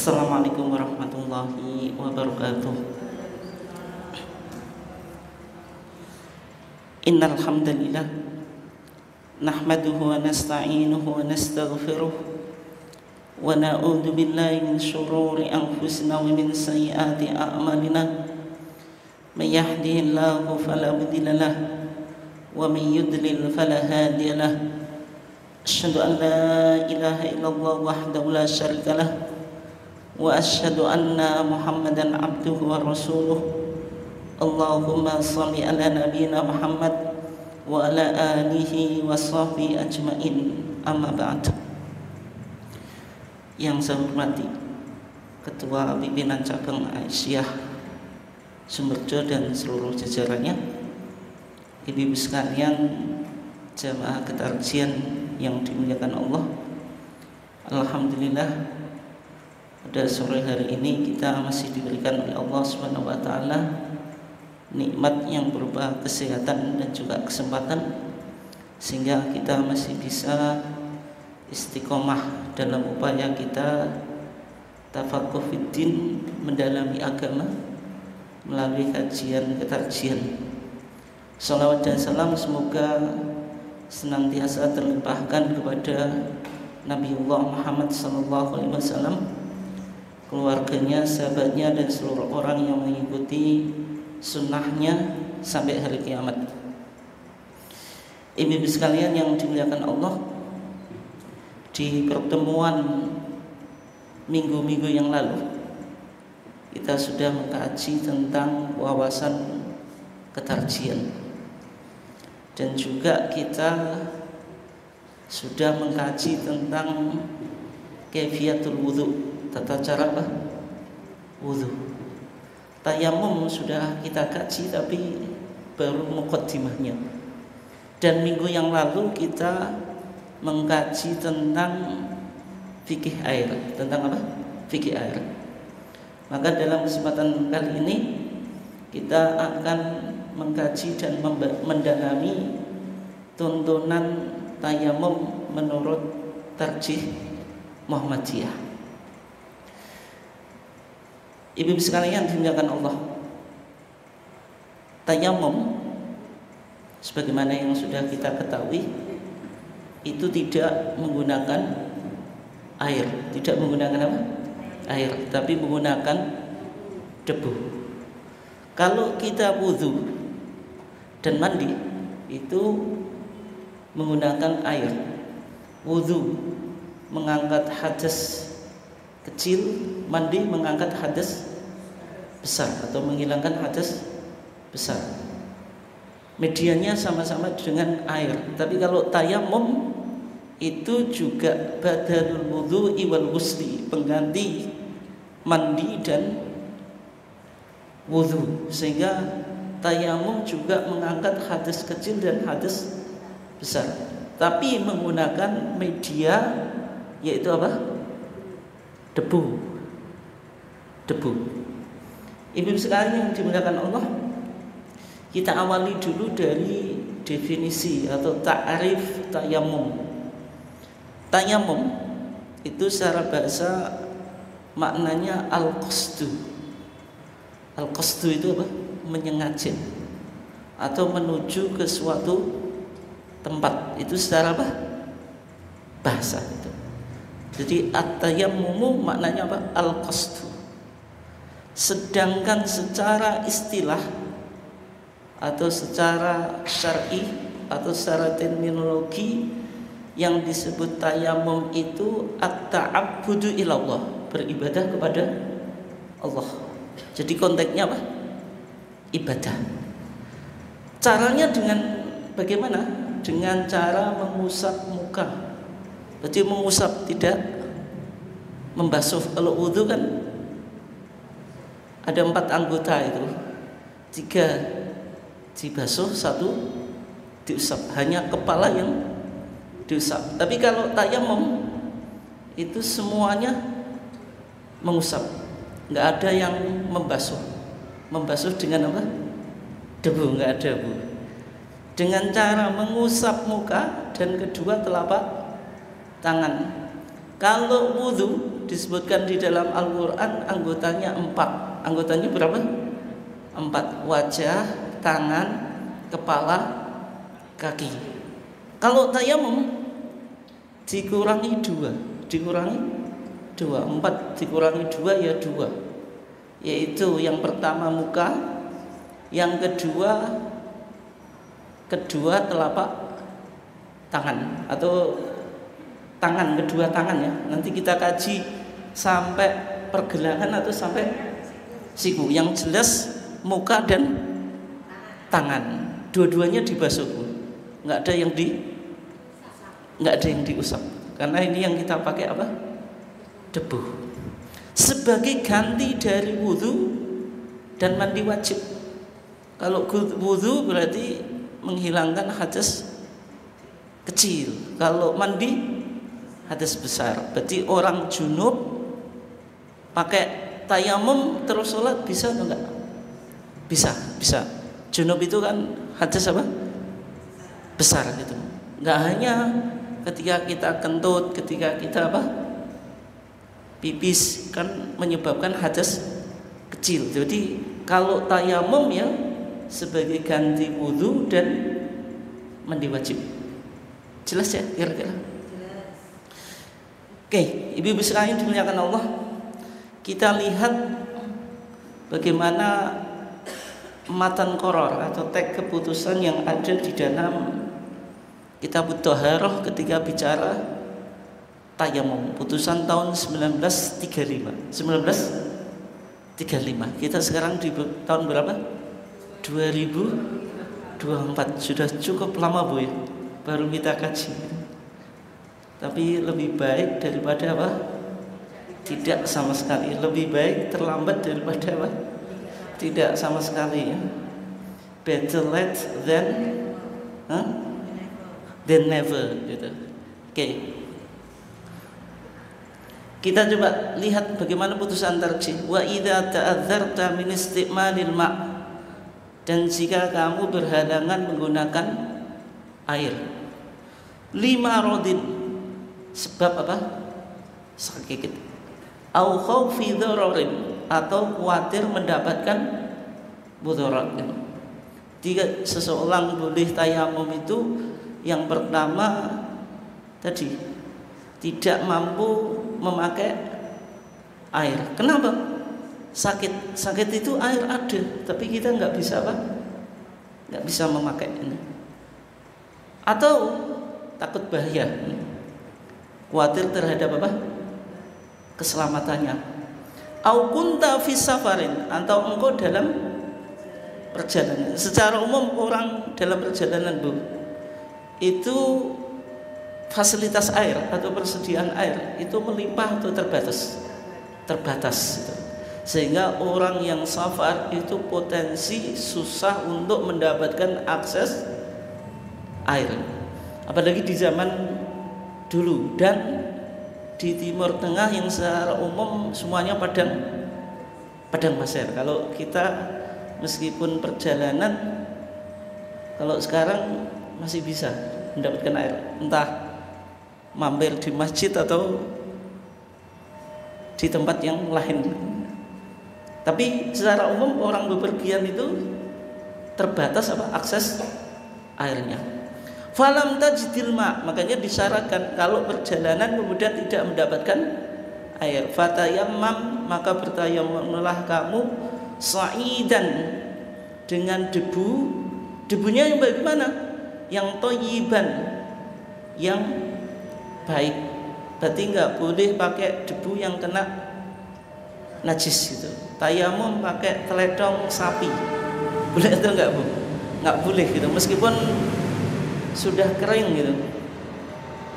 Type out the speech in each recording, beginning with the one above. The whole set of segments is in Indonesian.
Assalamualaikum warahmatullahi wabarakatuh. Innal hamdalillah nahmaduhu wa nasta'inuhu wa nastaghfiruh wa na'udzu billahi min shururi anfusina wa min sayyiati a'malina. May yahdihillahu fala mudilla lahu wa may yudlil fala hadiya lahu. Asyhadu an la ilaha illallah wahdahu la syarika lahu wa asyhadu anna Muhammadan abduhu wa rasuluh. Allahumma shalli ala nabiyyina Muhammad wa ala alihi wa sahbihi ajmain. Amma ba'd. Yang saya hormati Ketua Pimpinan Cabang Aisyah Sumberjo dan seluruh jajarannya, ibu-ibu sekalian, jamaah ketarjian yang dimuliakan Allah. Alhamdulillah, pada sore hari ini kita masih diberikan oleh Allah Subhanahu wa taala nikmat yang berupa kesehatan dan juga kesempatan, sehingga kita masih bisa istiqomah dalam upaya kita tafaqquh fiddin, mendalami agama melalui kajian ketarjian. Salawat dan salam semoga senantiasa terlimpahkan kepada Nabiullah Muhammad SAW, keluarganya, sahabatnya, dan seluruh orang yang mengikuti sunnahnya sampai hari kiamat. Ibu-ibu sekalian yang dimuliakan Allah, di pertemuan minggu-minggu yang lalu kita sudah mengkaji tentang wawasan ketarjian, dan juga kita sudah mengkaji tentang kaifiyatul wudhu, tata cara wudhu. Tayamum sudah kita kaji tapi baru muqaddimahnya. Dan minggu yang lalu kita mengkaji tentang fikih air. Tentang apa? Fikih air. Maka dalam kesempatan kali ini kita akan mengkaji dan mendalami tuntunan tayamum menurut tarjih Muhammadiyah. Ibu sekalian dimuliakan Allah, tayamum sebagaimana yang sudah kita ketahui itu tidak menggunakan air, tidak menggunakan apa? Air, tapi menggunakan debu. Kalau kita wudhu dan mandi itu menggunakan air. Wudhu mengangkat hadas kecil, mandi mengangkat hadas besar atau menghilangkan hadas besar. Medianya sama-sama dengan air. Tapi kalau tayamum itu juga badalul wudhu'i wal ghusli, pengganti mandi dan wudhu, sehingga tayamum juga mengangkat hadas kecil dan hadas besar, tapi menggunakan media, yaitu apa? Debu. Ibu sekalian yang dimuliakan Allah, kita awali dulu dari definisi atau ta'rif tayamum. Tayamum itu secara bahasa maknanya al-qasdu. Al-qasdu itu apa? Menyengaja atau menuju ke suatu tempat. Itu secara apa? Bahasa itu. Jadi at-tayammumu maknanya apa? Al-qasdu. Sedangkan secara istilah atau secara syar'i atau secara terminologi, yang disebut tayamum itu at-ta'abbudu ilallah, beribadah kepada Allah. Jadi konteksnya apa? Ibadah. Caranya dengan bagaimana? Dengan cara mengusap muka. Berarti mengusap, tidak membasuh. Kalau wudu kan ada 4 anggota itu, 3 dibasuh, 1 diusap. Hanya kepala yang diusap. Tapi kalau tayamum itu semuanya mengusap, nggak ada yang membasuh. Membasuh dengan apa? Debu, nggak ada, Bu. Dengan cara mengusap muka dan kedua telapak tangan. Kalau wudu disebutkan di dalam Al-Quran anggotanya 4. Anggotanya berapa? 4. Wajah, tangan, kepala, kaki. Kalau tayamum dikurangi 2. 4 dikurangi 2 ya 2. Yaitu yang pertama muka, yang kedua telapak tangan atau tangan, kedua tangan ya. Nanti kita kaji sampai pergelangan atau sampai siku. Yang jelas muka dan tangan, dua-duanya dibasuh. Nggak ada yang diusap. Karena ini yang kita pakai apa? Debu. Sebagai ganti dari wudu dan mandi wajib. Kalau wudu berarti menghilangkan hadas kecil. Kalau mandi hadas besar. Berarti orang junub pakai tayamum terus sholat bisa atau enggak? Bisa. Junub itu kan hadas apa? Besar gitu. Enggak hanya ketika kita kentut, ketika kita apa? Pipis kan menyebabkan hadas kecil. Jadi kalau tayamum ya sebagai ganti wudu dan mandi wajib. Jelas ya kira-kira? Oke, ibu-ibu sekalian dimuliakan Allah. Kita lihat bagaimana matan qoror atau teks keputusan yang ada di dalam Kitab Thaharah ketika bicara tayamum, putusan tahun 1935. Kita sekarang di tahun berapa? 2024. Sudah cukup lama Bu ya, baru kita kaji. Tapi lebih baik daripada apa? Tidak sama sekali. Lebih baik terlambat daripada apa? Tidak sama sekali ya. Better late than never gitu. Oke. Kita coba lihat bagaimana putusan tarjih. Wa idza ta'adzarta min isti'malil ma', dan jika kamu berhalangan menggunakan air, 5 rodin, sebab apa? Sakit, au khaufi dhararin, atau khawatir mendapatkan mudarat. Jika seseorang boleh tayamum itu yang pertama tadi tidak mampu memakai air. Kenapa? Sakit itu air ada, tapi kita nggak bisa apa? Nggak bisa memakai ini. Atau takut bahaya, khawatir terhadap apa? Keselamatannya. Au kunta fi safarin, atau engkau dalam perjalanan. Secara umum orang dalam perjalanan Bu, itu fasilitas air atau persediaan air itu melimpah atau terbatas gitu. Sehingga orang yang safar itu potensi susah untuk mendapatkan akses air, apalagi di zaman dulu dan di Timur Tengah yang secara umum semuanya padang pasir. Kalau kita meskipun perjalanan, kalau sekarang masih bisa mendapatkan air, entah mampir di masjid atau di tempat yang lain. Tapi secara umum orang bepergian itu terbatas apa? Akses airnya. Falam tajidil ma', makanya disyaratkan kalau perjalanan kemudian tidak mendapatkan air, fatayammam, maka bertayamumlah kamu sa'idan, dengan debunya yang bagaimana? Yang thayyiban, yang baik. Berarti nggak boleh pakai debu yang kena najis gitu. Tayamum pakai teledong sapi, boleh atau enggak Bu? Nggak boleh gitu, meskipun sudah kering gitu,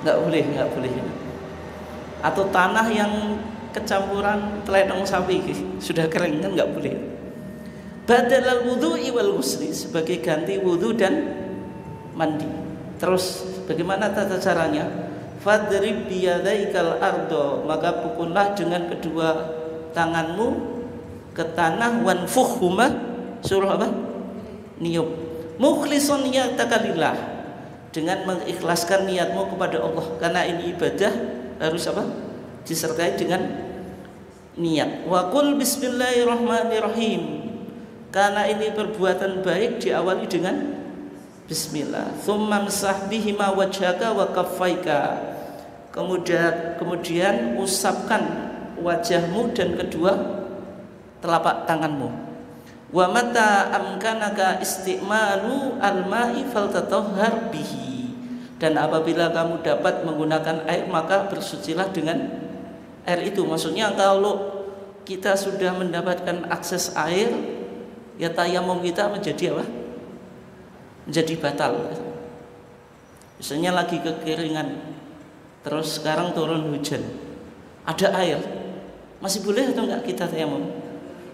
nggak boleh gitu. Atau tanah yang kecampuran teledong sapi sudah kering kan nggak boleh. Badalal wudhu'i wal ghusli, sebagai ganti wudhu dan mandi. Terus bagaimana tata caranya? Fadrib biyadaikal ardo, maka pukullah dengan kedua tanganmu ke tanah, wanfukhuma, suruh apa? Niup. Mukhlishon niyataka lillah, dengan mengikhlaskan niatmu kepada Allah, karena ini ibadah harus apa? disertai dengan niat. Wa qul bismillahirrahmanirrahim. Karena ini perbuatan baik diawali dengan bismillah. Tsumma msah bihima wajhaka wa kaffaika. Kemudian usapkan wajahmu dan kedua telapak tanganmu. Wa mata amkanaka isti'malu al-ma'i faltatahhar bihi. Dan apabila kamu dapat menggunakan air, maka bersucilah dengan air itu. Maksudnya kalau kita sudah mendapatkan akses air, ya tayamum kita menjadi apa? Menjadi batal. Misalnya lagi kekeringan, terus sekarang turun hujan, ada air, masih boleh atau enggak kita tayamum?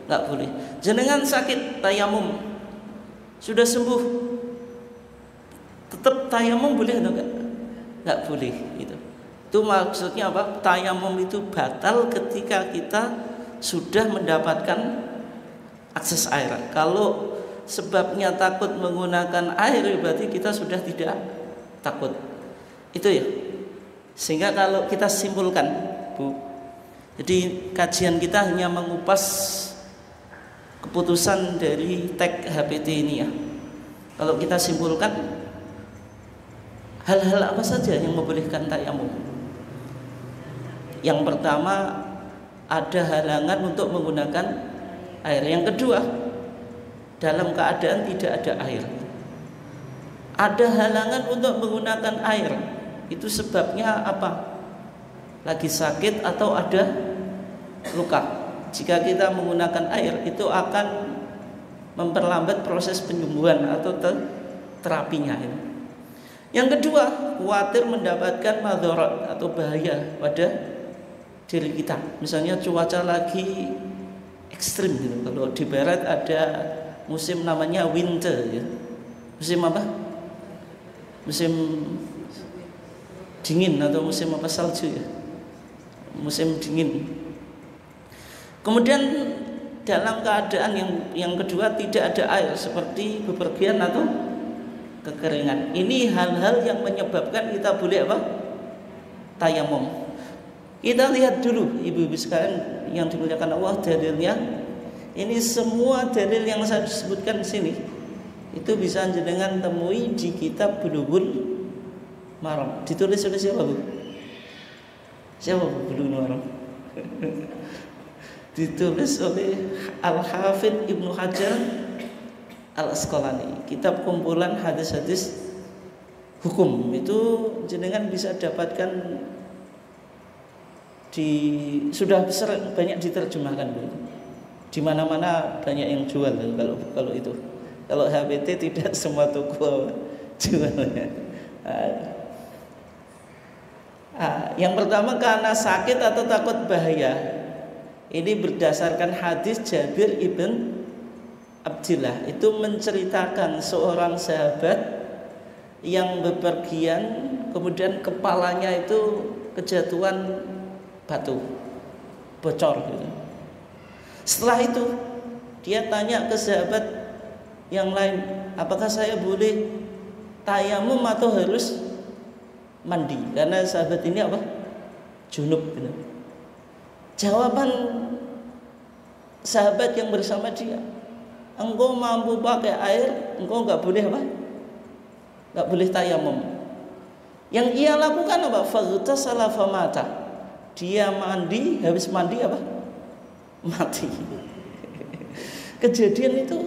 Enggak boleh. Jenengan sakit, tayamum, sudah sembuh, tetap tayamum boleh atau enggak? Enggak boleh. Itu maksudnya apa? Tayamum itu batal ketika kita sudah mendapatkan akses air. Kalau sebabnya takut menggunakan air, berarti kita sudah tidak takut. Itu ya. Sehingga kalau kita simpulkan, Bu, jadi kajian kita hanya mengupas keputusan dari tag HPT ini ya. Kalau kita simpulkan, hal-hal apa saja yang membolehkan tayamum? Yang pertama, ada halangan untuk menggunakan air. Yang kedua, dalam keadaan tidak ada air. Ada halangan untuk menggunakan air. Itu sebabnya apa? Lagi sakit atau ada luka. Jika kita menggunakan air, itu akan memperlambat proses penyembuhan atau terapinya. Yang kedua, khawatir mendapatkan madharat atau bahaya pada diri kita. Misalnya cuaca lagi ekstrim gitu. Kalau di barat ada musim namanya winter ya. Musim apa? Musim dingin atau musim apa, salju ya. Musim dingin. Kemudian dalam keadaan yang kedua tidak ada air, seperti bepergian atau kekeringan. Ini hal-hal yang menyebabkan kita boleh apa? Tayamum. Kita lihat dulu ibu-ibu sekalian yang dimuliakan Allah, dalilnya. Ini semua dalil yang saya sebutkan di sini itu bisa jenengan temui di kitab Bulughul Maram. Ditulis oleh siapa, Bu? Siapa Bulughul Maram? Ditulis oleh Al-Hafidz Ibnu Hajar Al-Asqalani. Kitab kumpulan hadis-hadis hukum. Itu jenengan bisa dapatkan sudah banyak diterjemahkan, Bu. Di mana-mana banyak yang jual kalau itu. Kalau HPT tidak semua toko jual. Yang pertama, karena sakit atau takut bahaya. Ini berdasarkan hadis Jabir ibn Abdillah. Itu menceritakan seorang sahabat yang bepergian, kemudian kepalanya itu kejatuhan batu, bocor gitu. Setelah itu dia tanya ke sahabat yang lain, apakah saya boleh tayamum atau harus mandi? Karena sahabat ini apa? Junub gitu. Jawaban sahabat yang bersama dia, engkau mampu pakai air, engkau enggak boleh apa? Enggak boleh tayamum. Yang ia lakukan apa? Faghtasala famata. Dia mandi, habis mandi apa? Mati. Kejadian itu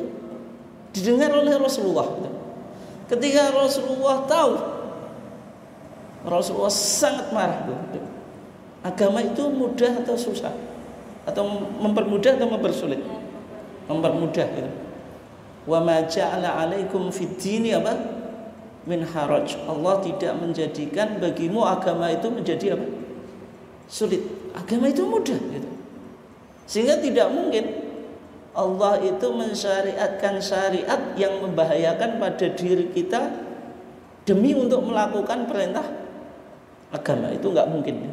didengar oleh Rasulullah. Ketika Rasulullah tahu, Rasulullah sangat marah. Agama itu mudah atau susah? Atau mempermudah atau mempersulit? Mempermudah gitu. Wa ma ja'ala 'alaikum fid dini apa? Min haraj. Allah tidak menjadikan bagimu agama itu menjadi apa? Sulit. Agama itu mudah gitu. Sehingga tidak mungkin Allah itu mensyariatkan syariat yang membahayakan pada diri kita demi untuk melakukan perintah agama. Itu enggak mungkin.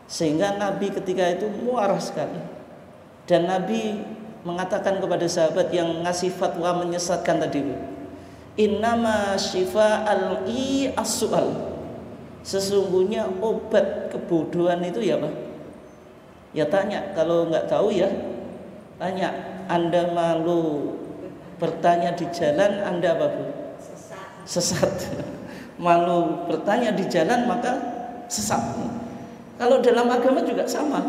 Sehingga Nabi ketika itu marah sekali. Dan Nabi mengatakan kepada sahabat yang ngasih fatwa menyesatkan tadi, innama syifa'al as-su'al. Sesungguhnya obat kebodohan itu ya apa? Ya tanya. Kalau nggak tahu ya tanya. Anda malu bertanya di jalan, Anda apa Bu? Sesat. Malu bertanya di jalan maka sesat. Kalau dalam agama juga sama.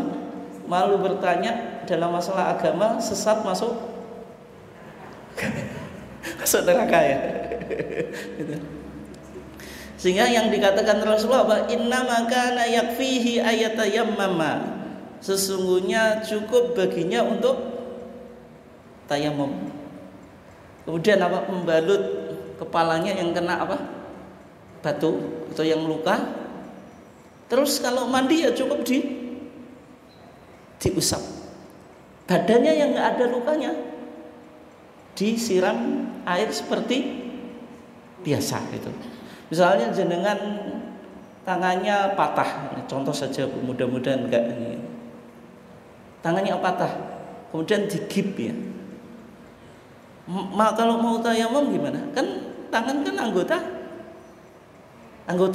Malu bertanya dalam masalah agama, sesat masuk neraka ya. Gitu. Sehingga yang dikatakan Rasulullah apa? Innama kana yakfihi ayatayammama. Sesungguhnya cukup baginya untuk tayamum. Kemudian apa? Membalut kepalanya yang kena apa? Batu atau yang luka. Terus kalau mandi ya cukup diusap. Badannya yang nggak ada lukanya disiram air seperti biasa gitu. Misalnya jenengan tangannya patah, contoh saja mudah-mudahan enggak ini. Tangannya patah, kemudian digip ya. Kalau mau tayamum gimana? Kan tangan kan anggota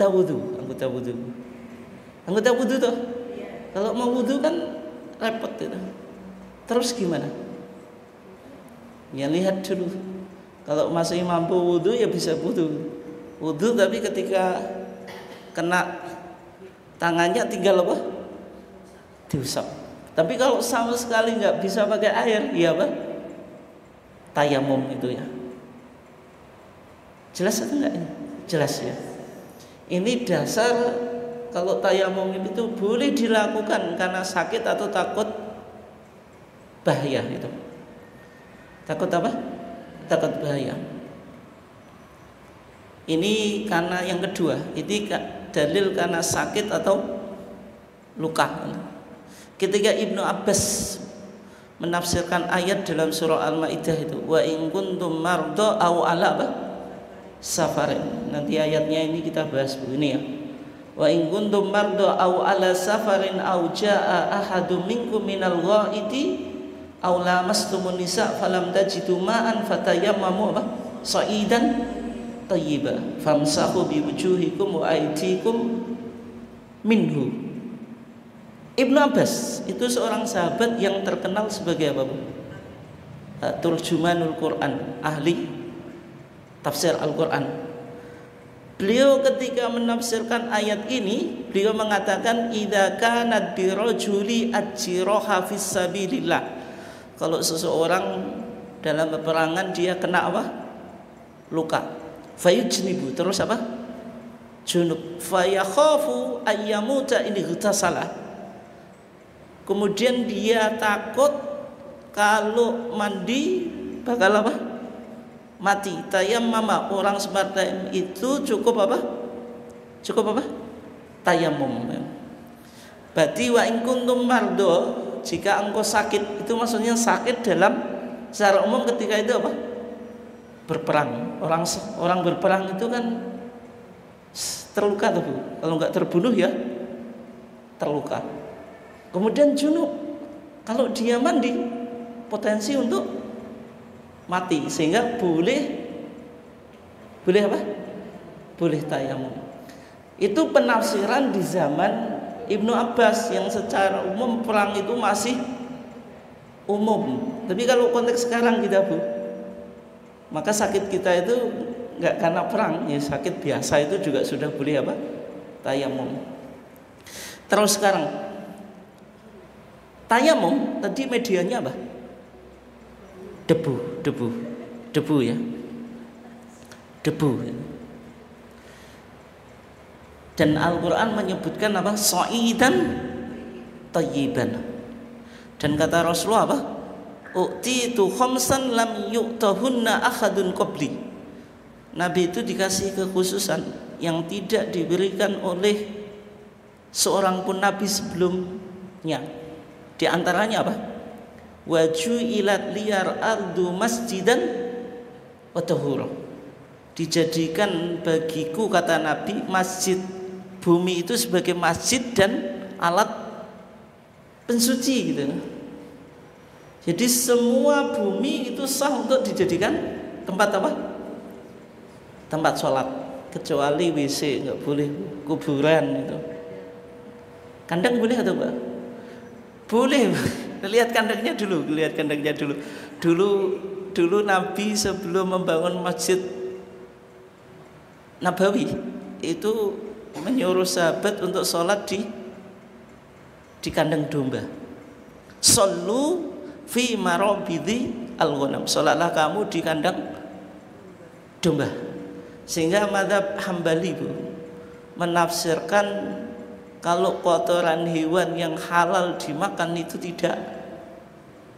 wudu. Anggota wudu tuh. Kalau mau wudu kan repot gitu. Terus gimana? Ya lihat dulu. Kalau masih mampu wudu ya bisa wudu tapi ketika kena tangannya tinggal apa? Diusap. Tapi kalau sama sekali nggak bisa pakai air, ya apa? Tayamum itu ya. Jelas atau enggak ini? Jelas ya. Ini dasar kalau tayamum itu boleh dilakukan karena sakit atau takut bahaya itu. Takut apa? Takut bahaya. Ini karena yang kedua, ini dalil karena sakit atau luka. Ketika Ibnu Abbas menafsirkan ayat dalam surah Al-Maidah itu, wa in kuntum mardo aw ala safarin. Nanti ayatnya ini kita bahas begini ya. Wa in kuntum mardo aw ala safarin aw jaa ahadum minkum minal ghaiti aw lamastumun nisa falam tajidu ma'an fatayammamu sa'idan tayyiba famsahu biwujuhikum wa aydikum minhu. Ibnu Abbas itu seorang sahabat yang terkenal sebagai apa? Turjumanul Quran, ahli tafsir Al-Quran. Beliau ketika menafsirkan ayat ini, beliau mengatakan idza kanat birajuli ajraha fis sabilillah. Kalau seseorang dalam peperangan dia kena apa? Luka. Fayujnibu, terus apa? Junub. Fayakhafu ayyamuta in ightasala. Kemudian dia takut kalau mandi bakal apa? Mati. Tayammama, orang seperti itu cukup apa? Cukup apa? Tayammum. Berarti wa in kuntum mardo, jika engkau sakit, itu maksudnya sakit dalam secara umum ketika itu apa? Berperang. Orang berperang itu kan terluka tuh, kalau nggak terbunuh ya terluka. Kemudian junub, kalau dia mandi potensi untuk mati, sehingga boleh apa? Boleh tayamum. Itu penafsiran di zaman Ibnu Abbas yang secara umum perang itu masih umum. Tapi kalau konteks sekarang kita Bu, maka sakit kita itu nggak karena perang, ya sakit biasa itu juga sudah boleh apa? Tayamum. Terus sekarang tayamum tadi medianya apa? Debu ya. Debu. Dan Al-Quran menyebutkan apa? Sa'idan tayyiban. Dan kata Rasulullah apa? U'titu khamsan lam yu'tahunna akhadun qabli. Nabi itu dikasih kekhususan yang tidak diberikan oleh seorang pun nabi sebelumnya. Di antaranya apa? Waju'ilat liyar ardu masjidan wa tahura. Dijadikan bagiku, kata Nabi, masjid, bumi itu sebagai masjid dan alat pensuci gitu. Jadi semua bumi itu sah untuk dijadikan tempat apa? Tempat sholat. kecuali WC nggak boleh, kuburan itu. Kandang boleh atau enggak? Boleh. Lihat kandangnya dulu, lihat kandangnya dulu. Dulu Nabi sebelum membangun Masjid Nabawi itu menyuruh sahabat untuk sholat di kandang domba. Shollu fi marabidhi al-ghanam. Sholatlah kamu di kandang domba. Sehingga mazhab Hambali menafsirkan kalau kotoran hewan yang halal dimakan itu tidak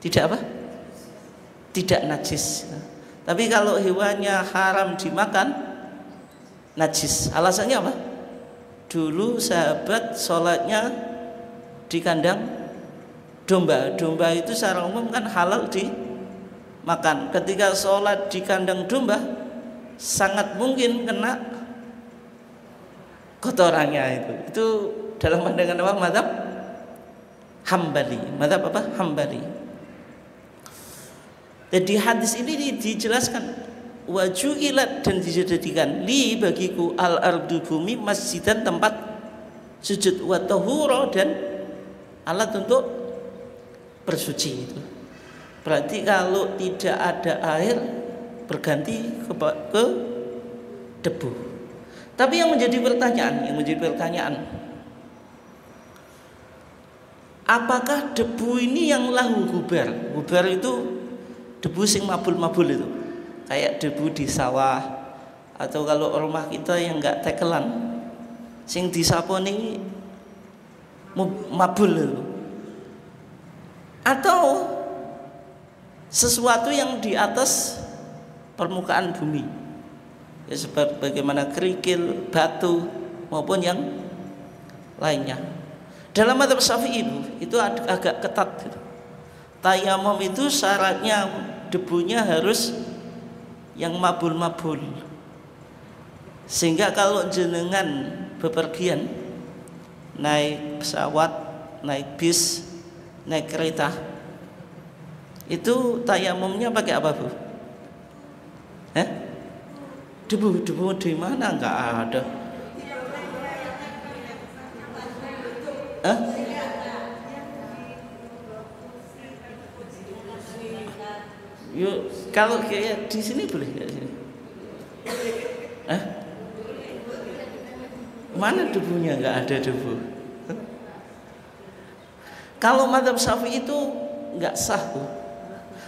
apa? Tidak najis. Tapi kalau hewannya haram dimakan najis. Alasannya apa? Dulu sahabat sholatnya di kandang domba. Domba itu secara umum kan halal dimakan. Ketika sholat di kandang domba, sangat mungkin kena kotorannya itu. Itu dalam pandangan apa? Mazhab Hambali. Mazhab apa? Hambali. Jadi hadis ini dijelaskan wajuilat, dan dijadikan li bagiku al ardu bumi masjidan tempat sujud, wa tahura, dan alat untuk bersuci itu. Berarti kalau tidak ada air berganti ke debu. Tapi yang menjadi pertanyaan, apakah debu ini yang lahu gubar? Gubar itu debu sing mabul-mabul itu, kayak debu di sawah, atau kalau rumah kita yang enggak tekelan sing disaponi mabul itu, atau sesuatu yang di atas permukaan bumi ya, bagaimana kerikil, batu maupun yang lainnya. Dalam mazhab Syafi'i itu agak ketat gitu. Tayamum itu syaratnya debunya harus yang mabul-mabul, sehingga kalau jenengan bepergian naik pesawat, naik bis, naik kereta, itu tayamumnya pakai apa Bu? Debu di mana? Enggak ada. Yuk, kalau kayak di sini boleh nggak sini? Mana debunya? Nggak ada debu. Kalau mazhab Syafi'i itu nggak sah Bu.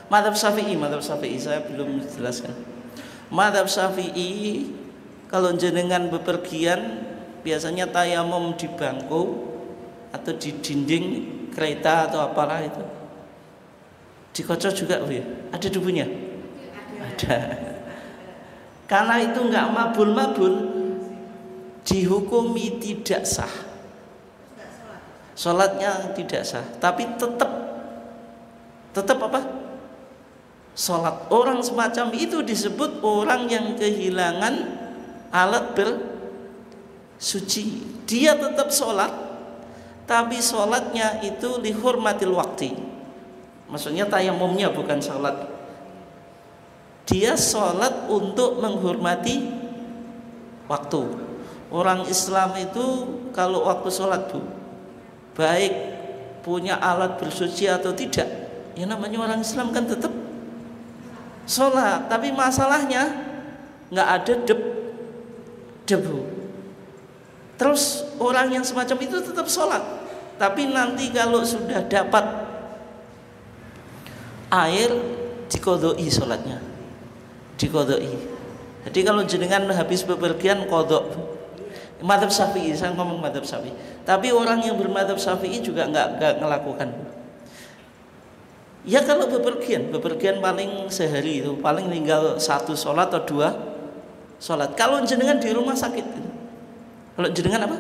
Mazhab Syafi'i saya belum jelaskan. Mazhab Syafi'i kalau jenengan bepergian biasanya tayamum di bangku atau di dinding kereta atau apalah itu. Dikocok juga Bu ya? Ada debunya? Ada. Karena itu enggak mabul-mabul, dihukumi tidak sah. Salatnya tidak sah, tapi tetap apa? Salat. Orang semacam itu disebut orang yang kehilangan alat bersuci. Dia tetap salat, tapi salatnya itu lihurmatil waqti. Maksudnya tayamumnya bukan sholat. Dia sholat untuk menghormati waktu. Orang Islam itu kalau waktu sholat Bu, baik punya alat bersuci atau tidak, ya namanya orang Islam kan tetap sholat. Tapi masalahnya nggak ada debu. Terus orang yang semacam itu tetap sholat, tapi nanti kalau sudah dapat air dikodoi sholatnya, dikodoi. Jadi kalau jenengan habis bepergian kodok. Mazhab Syafi'i, saya ngomong mazhab Syafi'i. Tapi orang yang bermadzhab Syafi'i juga nggak ngelakukan. Ya kalau bepergian paling sehari itu paling tinggal 1 sholat atau 2 sholat. Kalau jenengan di rumah sakit, kalau jenengan apa?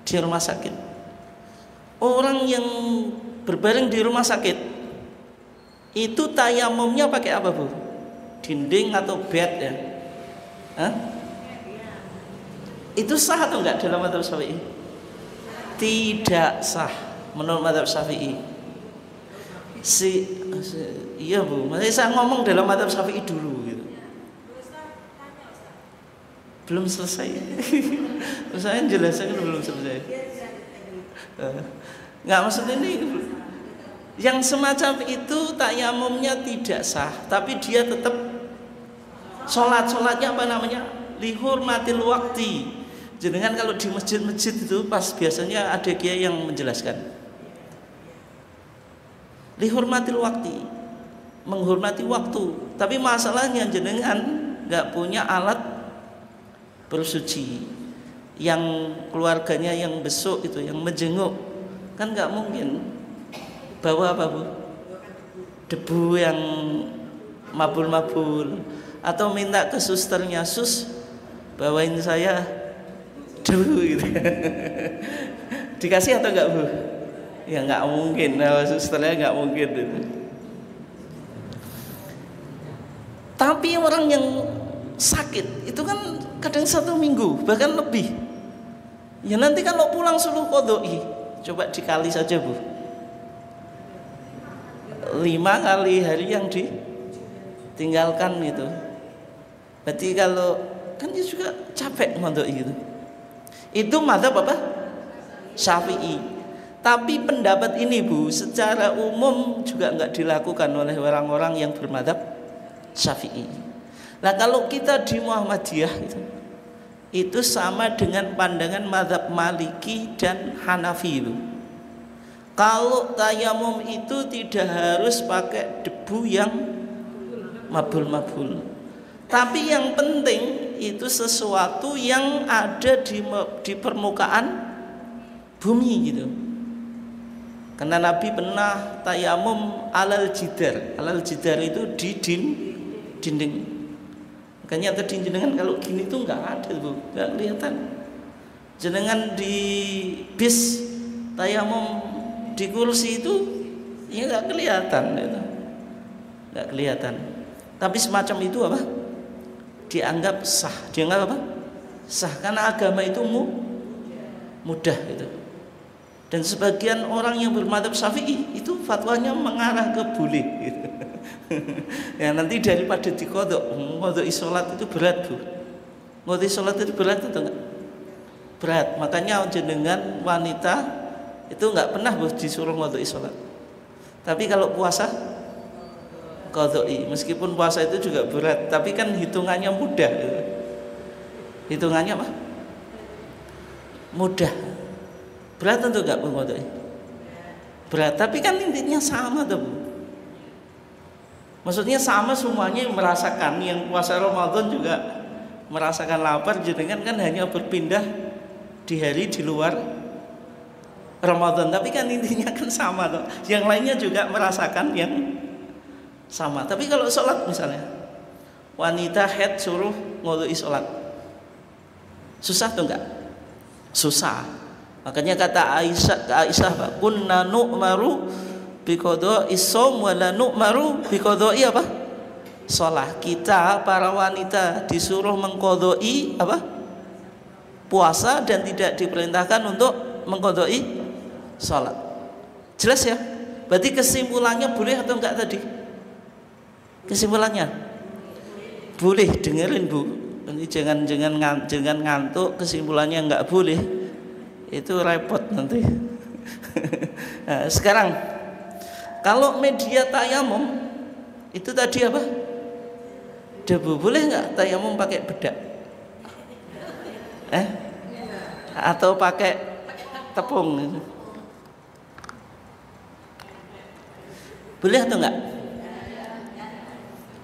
Di rumah sakit. Orang yang berbaring di rumah sakit itu tayamumnya pakai apa Bu? Dinding atau bed ya? Itu sah atau enggak dalam mazhab Syafi'i? Tidak sah menurut mazhab Syafi'i. Iya Bu, saya ngomong dalam mazhab Syafi'i dulu gitu. Belum selesai. Saya jelaskan belum selesai. Nggak, maksud ini yang semacam itu tayamumnya tidak sah, tapi dia tetap sholatnya apa namanya, lihurmatil waqti. Jenengan kalau di masjid-masjid itu pas biasanya ada kiai yang menjelaskan lihurmatil waqti, menghormati waktu. Tapi masalahnya jenengan nggak punya alat bersuci, yang keluarganya yang besok itu yang menjenguk, kan nggak mungkin bawa apa Bu? Debu yang mabul-mabul, atau minta ke susternya, sus bawain saya debu gitu. Dikasih atau enggak Bu? Ya enggak mungkin, nah, susternya enggak mungkin gitu. Tapi orang yang sakit itu kan kadang 1 minggu bahkan lebih, ya nanti kalau pulang suruh qodoi, coba dikali saja Bu, 5 kali hari yang ditinggalkan gitu. Berarti kalau kan dia juga capek mondok gitu. Itu mazhab apa? Syafi'i. Tapi pendapat ini Bu, secara umum juga enggak dilakukan oleh orang-orang yang bermadzhab Syafi'i. Nah kalau kita di Muhammadiyah itu sama dengan pandangan mazhab Maliki dan Hanafi itu. Kalau tayamum itu tidak harus pakai debu yang mabul-mabul, tapi yang penting itu sesuatu yang ada di permukaan bumi gitu. Karena Nabi pernah tayamum alal jidar. Alal jidar itu di dinding. Makanya tadi jenengan kalau gini tuh nggak ada Bu, nggak kelihatan. Jenengan di bis tayamum di kursi itu ya nggak kelihatan gitu. Nggak kelihatan. Tapi semacam itu apa? Dianggap sah. Dianggap apa? Sah, karena agama itu mudah gitu. Dan sebagian orang yang bermadzhab Syafi'i itu fatwanya mengarah ke boleh gitu. Ya nanti daripada dikodok, ngodok sholat itu berat Bu. Ngodok sholat itu berat atau enggak? Berat. Makanya jenengan wanita itu enggak pernah Bu disuruh ngodok sholat. Tapi kalau puasa qodoi, meskipun puasa itu juga berat, tapi kan hitungannya mudah gitu. Hitungannya apa? Mudah. Berat tentu enggak Bu qodoi? Berat, tapi kan intinya sama tuh Bu. Maksudnya sama semuanya merasakan, yang puasa Ramadan juga merasakan lapar, jenengan kan hanya berpindah di hari di luar Ramadan, tapi kan intinya kan sama tuh. Yang lainnya juga merasakan yang sama. Tapi kalau sholat misalnya, wanita haid suruh ngodoi sholat, susah tuh enggak? Susah. Makanya kata Aisyah Pak, kunna nu'maru biqodoi shaum wa la nu'maru biqodoi apa? Sholat. Kita para wanita disuruh mengqodoi apa? Puasa, dan tidak diperintahkan untuk mengqodoi sholat. Jelas ya? Berarti kesimpulannya boleh atau enggak tadi? Kesimpulannya boleh. Dengerin Bu, ini jangan ngantuk. Kesimpulannya enggak boleh, itu repot nanti. Nah, sekarang kalau media tayamum itu tadi apa? Debu. Boleh nggak tayamum pakai bedak? Atau pakai tepung? Boleh atau enggak?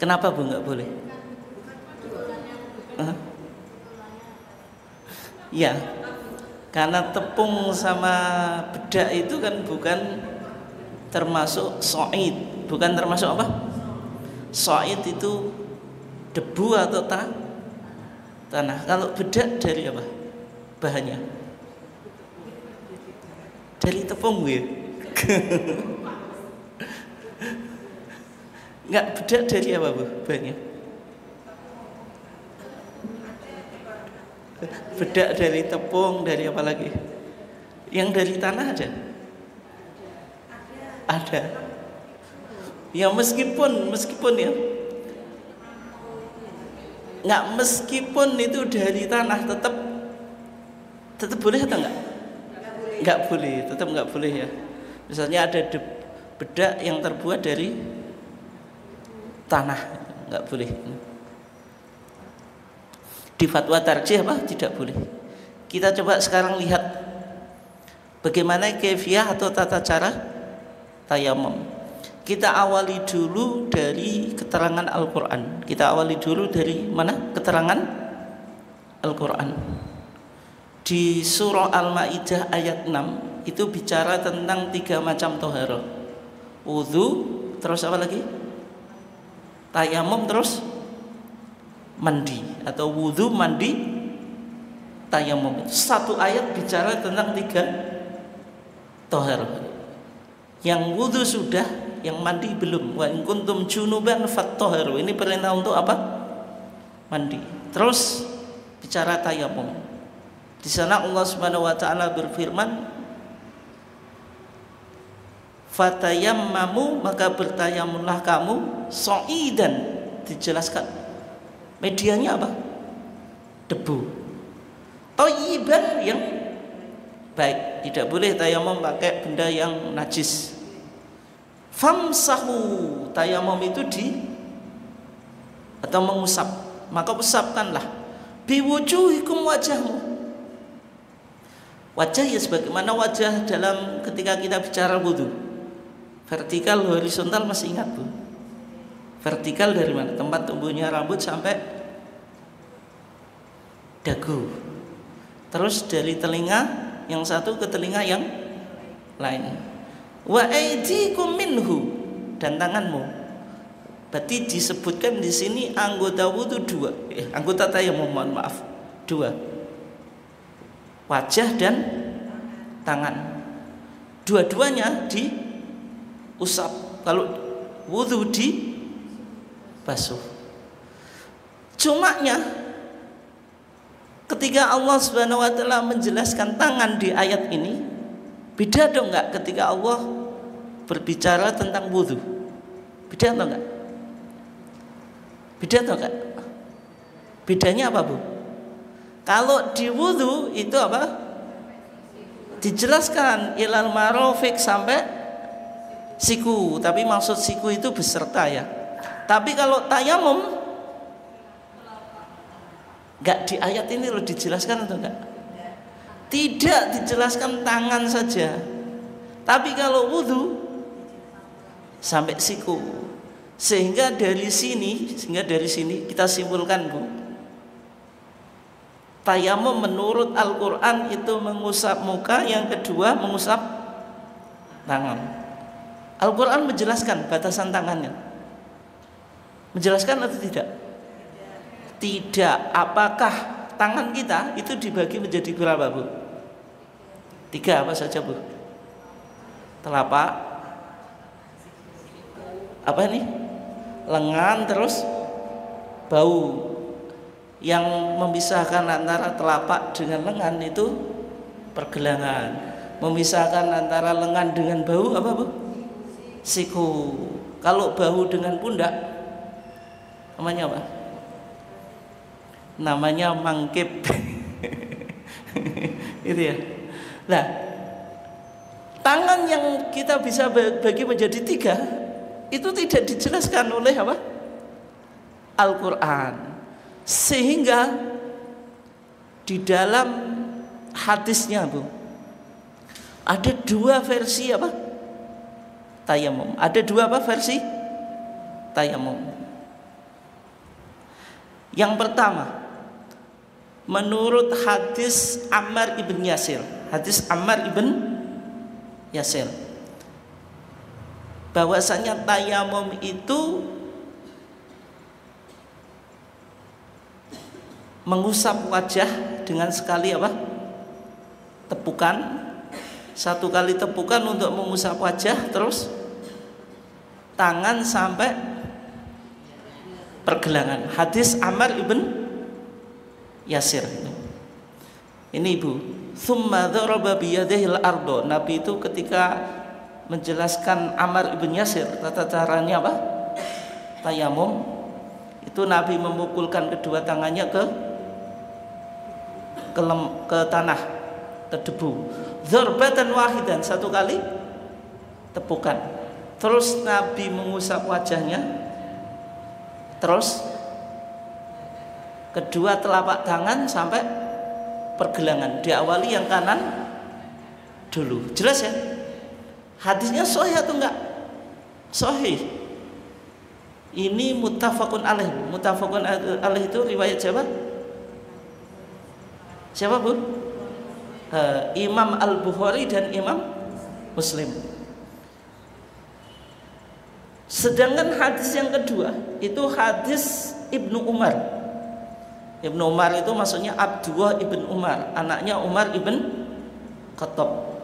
Kenapa Bu enggak boleh? Ya, karena tepung sama bedak itu kan bukan termasuk so'id. Bukan termasuk apa? So'id itu debu atau tanah. Kalau bedak dari apa bahannya? Dari tepung ya. Enggak, bedak dari apa Bu bahannya? Bedak dari tepung, dari apa lagi? Yang dari tanah ada? Ada. Ya meskipun ya nggak, meskipun itu dari tanah tetap boleh atau enggak? Nggak boleh, tetap nggak boleh ya. Misalnya ada bedak yang terbuat dari tanah, nggak boleh. Di fatwa tarjih apa? Tidak boleh. Kita coba sekarang lihat bagaimana kaifiah atau tata cara tayamum. Kita awali dulu dari keterangan Al-Quran. Kita awali dulu dari mana? Keterangan Al-Quran. Di surah Al-Maidah ayat 6 itu bicara tentang 3 macam toharoh. Wudu, terus apa lagi? Tayamum, terus mandi. Atau wudu, mandi, tayamum. Satu ayat bicara tentang 3 toharoh. Yang wudu sudah, yang mandi belum. Wa in kuntum junuban fattahharu. Ini perintah untuk apa? Mandi. Terus bicara tayamum. Di sana Allah Subhanahu wa taala berfirman, fatayammamu, maka bertayamumlah kamu, sha'idan, dijelaskan medianya apa? Debu. Thayyiban, yang baik. Tidak boleh tayamum pakai benda yang najis. Famsahu, tayamum itu atau mengusap, maka usapkanlah biwujuhikum, wajahmu. Wajah ya sebagaimana wajah dalam ketika kita bicara wudu. Vertikal, horizontal, masih ingat Bu? Vertikal dari mana? Tempat tumbuhnya rambut sampai dagu. Terus dari telinga yang satu ke telinga yang lain. Wa aydikum minhu, dan tanganmu. Berarti disebutkan di sini anggota wudu 2. Anggota tayamum, mohon maaf, 2. Wajah dan tangan. Dua-duanya diusap. Kalau wudu dibasuh. Cumanya ketika Allah Subhanahu wa taala menjelaskan tangan di ayat ini, beda dong enggak ketika Allah berbicara tentang wudu? Beda atau enggak? Beda atau enggak? Bedanya apa, Bu? Kalau di wudu itu apa? Dijelaskan ilal marafiq sampai siku, tapi maksud siku itu beserta ya. Tapi kalau tayamum enggak, di ayat ini loh dijelaskan atau enggak? Tidak dijelaskan tangan saja. Tapi kalau wudu sampai siku. Sehingga dari sini kita simpulkan, Bu, tayamum menurut Al-Quran itu mengusap muka, yang kedua mengusap tangan. Al-Quran menjelaskan batasan tangannya. Menjelaskan atau tidak? Tidak. Apakah tangan kita itu dibagi menjadi berapa, Bu? 3 apa saja, Bu? Telapak, apa ini? Lengan, terus bau. Yang memisahkan antara telapak dengan lengan itu pergelangan. Memisahkan antara lengan dengan bahu apa, Bu? Siku. Kalau bahu dengan pundak namanya apa? Namanya mangkip. Itu ya. Nah, tangan yang kita bisa bagi menjadi 3 itu tidak dijelaskan oleh apa? Al-Quran. Sehingga di dalam hadisnya, Bu, ada 2 versi apa? Tayamum. Ada 2 apa versi tayamum? Yang pertama, menurut hadis Ammar ibn Yasir. Hadis Ammar ibn Yasir, bahwasanya tayamum itu mengusap wajah dengan sekali apa? Tepukan. 1 kali tepukan untuk mengusap wajah, terus tangan sampai pergelangan. Hadis Ammar ibn Yasir. Ini, Ibu. Tsumma dzaraba biyadihil ardo. Nabi itu ketika menjelaskan Ammar ibn Yasir tata caranya apa? Tayamum. Itu Nabi memukulkan kedua tangannya ke tanah, ke debu. Dzarbatan wahidan, satu kali tepukan. Terus Nabi mengusap wajahnya. Terus kedua telapak tangan sampai pergelangan. Diawali yang kanan dulu. Jelas ya? Hadisnya sahih atau enggak? Sahih. Ini muttafaqun alaih. Muttafaqun alaih itu riwayat siapa? Siapa, Bu? Imam Al-Bukhari dan Imam Muslim. Sedangkan hadis yang kedua itu hadis Ibnu Umar. Ibnu Umar itu maksudnya Abdullah ibn Umar, anaknya Umar ibn Khattab.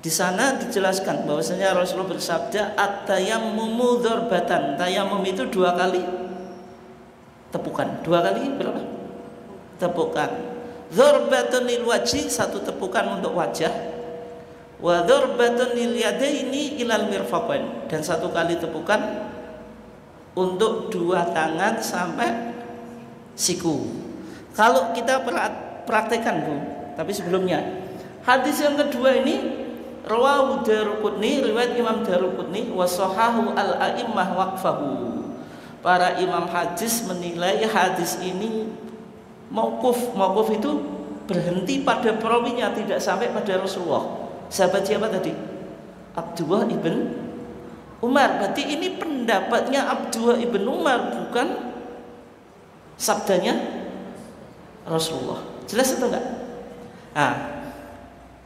Di sana dijelaskan bahwasanya Rasulullah bersabda, at-tayammumu dzarbatan. Tayammum itu dua kali tepukan. Dua kali berapa? Tepukan. Dzarbatun lil wajhi, satu tepukan untuk wajah. Wa dzarbatun lil yadaini ilal mirfaqain, dan satu kali tepukan untuk dua tangan sampai siku. Kalau kita praktekkan, Bu, tapi sebelumnya hadis yang kedua ini rawahu Daruqutni, riwayat Imam Daruqutni, wa sahahu al-a'immah waqfahu. Para imam hadis menilai hadis ini mauquf. Mauquf itu berhenti pada perawinya, tidak sampai pada Rasulullah. Sahabat siapa tadi? Abdullah ibn Umar. Berarti ini pendapatnya Abdullah ibn Umar, bukan sabdanya Rasulullah. Jelas atau enggak? Nah,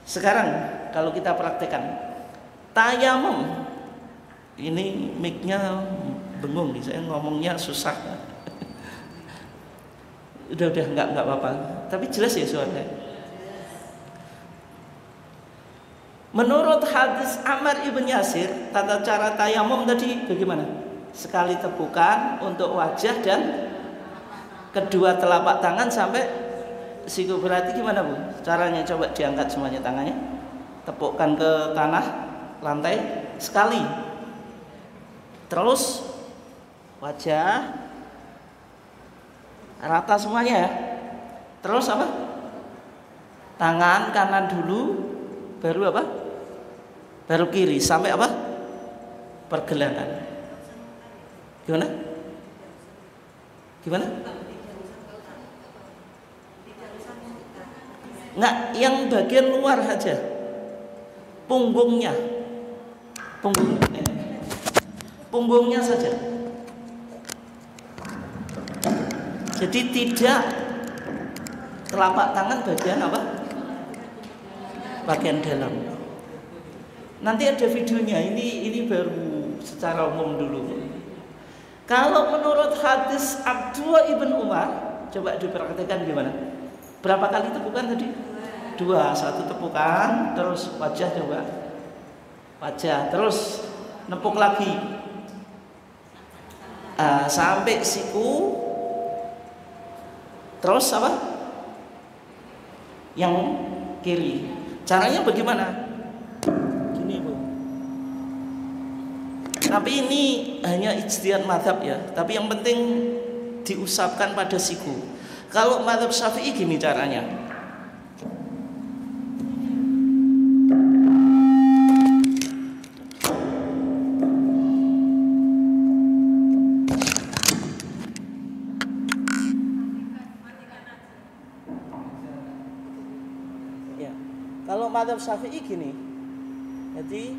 sekarang kalau kita praktekkan tayamum, ini mic-nya bengong nih, saya ngomongnya susah. udah enggak apa-apa. Tapi jelas ya suaranya. Menurut hadis Ammar ibn Yasir, tata cara tayamum tadi bagaimana? Sekali tepukan untuk wajah dan kedua telapak tangan sampai siku. Berarti gimana, Bu? Caranya coba diangkat semuanya tangannya. Tepukkan ke tanah, lantai sekali. Terus wajah rata semuanya ya. Terus apa? Tangan kanan dulu, baru apa? Baru kiri sampai apa? Pergelangan. Gimana? Enggak, yang bagian luar saja. Punggungnya saja. Jadi tidak telapak tangan bagian apa? Bagian dalam. Nanti ada videonya. Ini baru secara umum dulu. Kalau menurut hadis Abdullah ibn Umar, coba diperhatikan gimana? Berapa kali tepukan tadi? Dua. Satu tepukan, terus wajah coba. Wajah, terus nepuk lagi sampai siku. Terus apa? Yang kiri. Caranya bagaimana? Gini, Bu. Tapi ini hanya ijtihad mazhab ya. Tapi yang penting diusapkan pada siku. Kalau mazhab Syafi'i gini caranya. Kalau mazhab Syafi'i gini. Jadi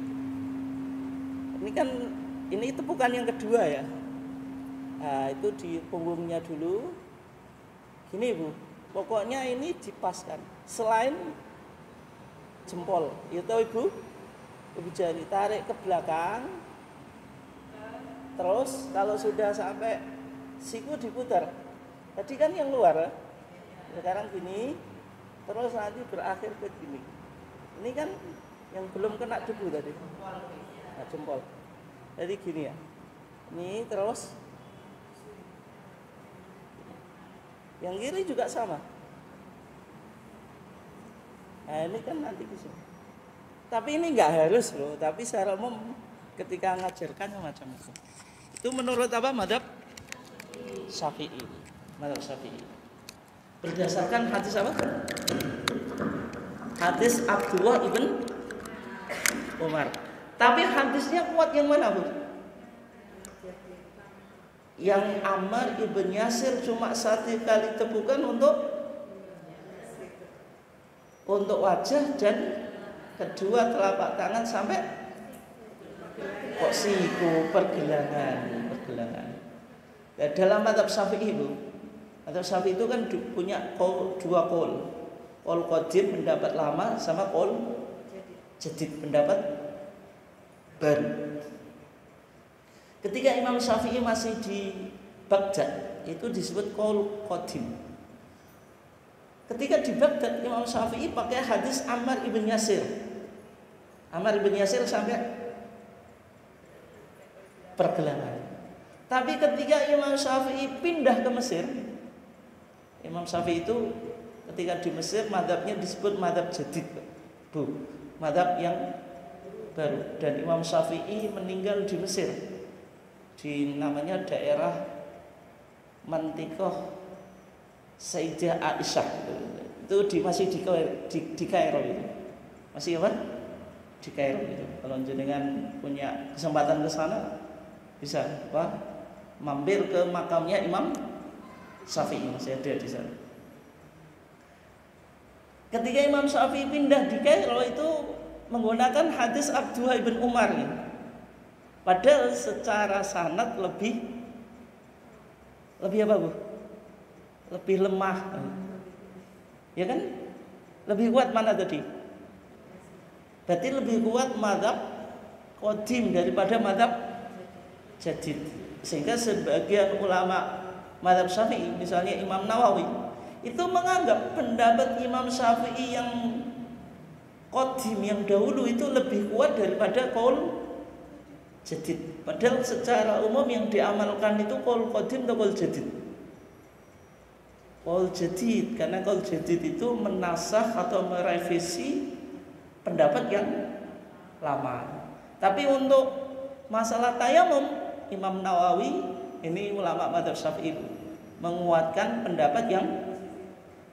ini tepukan yang kedua ya. Nah, itu di punggungnya dulu. Gini, Bu. Pokoknya ini dipaskan. Selain jempol, itu Ibu jari tarik ke belakang. Terus kalau sudah sampai siku diputar. Tadi kan yang luar. Sekarang gini. Terus nanti berakhir ke gini. Ini kan yang belum kena debu tadi. Nah, jempol. Jadi gini ya. Ini terus. Yang kiri juga sama. Nah, ini kan nanti ke sini. Tapi ini enggak harus loh, tapi secara umum ketika ngajarkan macam itu. Itu menurut apa? Mazhab Syafi'i. Mazhab Syafi'i. Berdasarkan hadis apa? Hadis Abdullah ibn Umar. Tapi hadisnya kuat yang mana, Bu? Yang Ammar ibn Yasir cuma satu kali tepukan untuk wajah dan kedua telapak tangan sampai kok siku pergelangan. Nah, dalam mazhab Syafi'i itu, mazhab Syafi'i itu kan punya dua qaul. Qaul qadim pendapat lama sama qaul jadid pendapat baru. Ketika Imam Syafi'i masih di Baghdad itu disebut qaul qadim. Ketika di Baghdad Imam Syafi'i pakai hadis Ammar ibn Yasir. Ammar ibn Yasir sampai pergelangan. Tapi ketika Imam Syafi'i pindah ke Mesir, Imam Syafi'i itu ketika di Mesir mazhabnya disebut mazhab jadid, Bu, mazhab yang baru. Dan Imam Syafi'i meninggal di Mesir, di namanya daerah Mantiqah Sayyidah Aisyah. Itu masih di Kairo itu. Masih apa? Di Kairo itu. Kalau jenengan punya kesempatan ke sana bisa apa? Mampir ke makamnya Imam Syafi'i, masih ada di sana. Ketika Imam Syafi'i pindah di Kairo itu menggunakan hadis Abdullah bin Umar ini. Padahal secara sanad lebih apa, Bu? Lebih lemah. Ya kan? Lebih kuat mana tadi? Berarti lebih kuat mazhab qadim daripada mazhab jadid. Sehingga sebagian ulama mazhab Syafi'i, misalnya Imam Nawawi, itu menganggap pendapat Imam Syafi'i yang qadim yang dahulu itu lebih kuat daripada qaul jadid. Padahal secara umum yang diamalkan itu qaul qadim atau qaul jadid? Qaul jadid, karena qaul jadid itu menasakh atau merevisi pendapat yang lama. Tapi untuk masalah tayamum, Imam Nawawi ini ulama mazhab Syafi'i menguatkan pendapat yang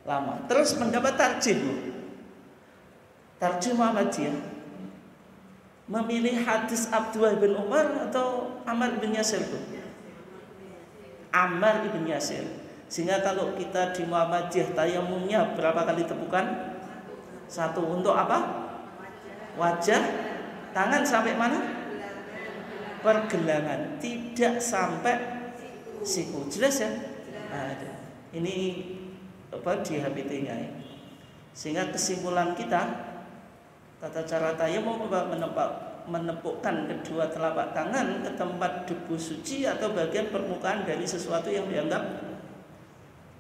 lama. Terus pendapat tarjih, tarjih Muhammadiyah memilih hadis Abdullah bin Umar atau Ammar bin Yasir itu? Ammar bin Yasir. Sehingga kalau kita di Muhammadiyah tayamumnya berapa kali tepukan? Satu. Untuk apa? Wajah, tangan sampai mana? Pergelangan, tidak sampai siku. Jelas ya? Nah, ini apa di HPT-nya ya. Sehingga kesimpulan kita, tata cara tayamum menepukkan kedua telapak tangan ke tempat debu suci atau bagian permukaan dari sesuatu yang dianggap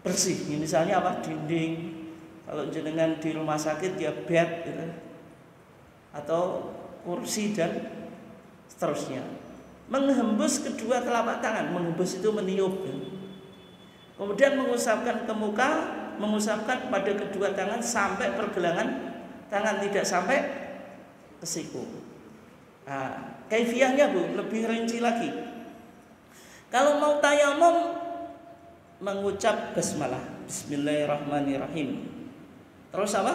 bersih. Misalnya apa? Dinding. Kalau jenengan di rumah sakit ya bed gitu. Atau kursi dan seterusnya. Menghembus kedua telapak tangan, menghembus itu meniup. Kemudian mengusapkan ke muka, mengusapkan pada kedua tangan sampai pergelangan tangan, tidak sampai ke siku. Nah, kaifiyahnya, Bu, lebih rinci lagi. Kalau mau tayamum mengucap basmalah, bismillahirrahmanirrahim. Terus apa?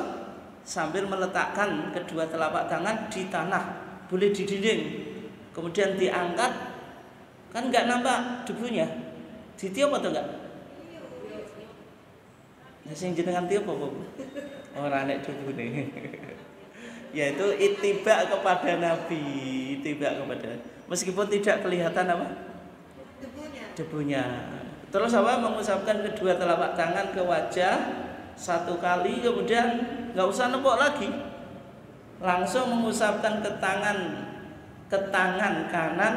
Sambil meletakkan kedua telapak tangan di tanah, boleh di dinding. Kemudian diangkat, kan nggak nampak debunya, ditiup atau enggak? Sing jenengan tiup apa? Ora nek debu nih. Yaitu ittiba kepada Nabi, ittiba kepada. Meskipun tidak kelihatan apa? Debunya. Terus apa? Mengusapkan kedua telapak tangan ke wajah satu kali, kemudian nggak usah nepuk lagi, langsung mengusapkan ke tangan kanan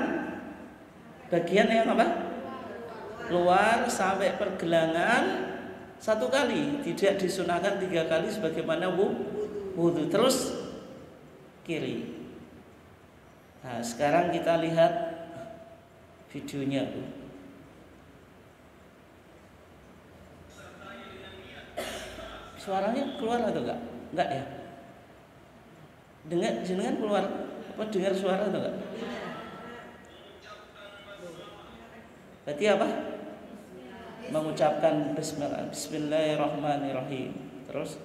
bagian yang apa? Luar sampai pergelangan satu kali, tidak disunahkan 3 kali sebagaimana wudu. Terus kiri. Nah, sekarang kita lihat videonya, Bu. Suaranya keluar atau enggak? Enggak ya? Jenengan keluar apa, dengar suara atau enggak? Berarti apa? mengucapkan Bismillahirrahmanirrahim. Terus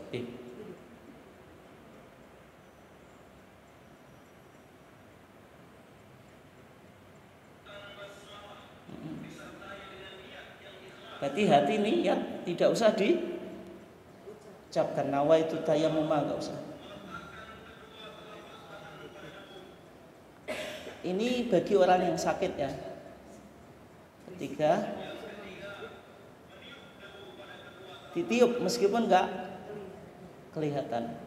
berarti hati niat tidak usah diucapkan. Nawaitu tayammuma, enggak usah. Ini bagi orang yang sakit ya. Ketiga, ditiup meskipun enggak kelihatan.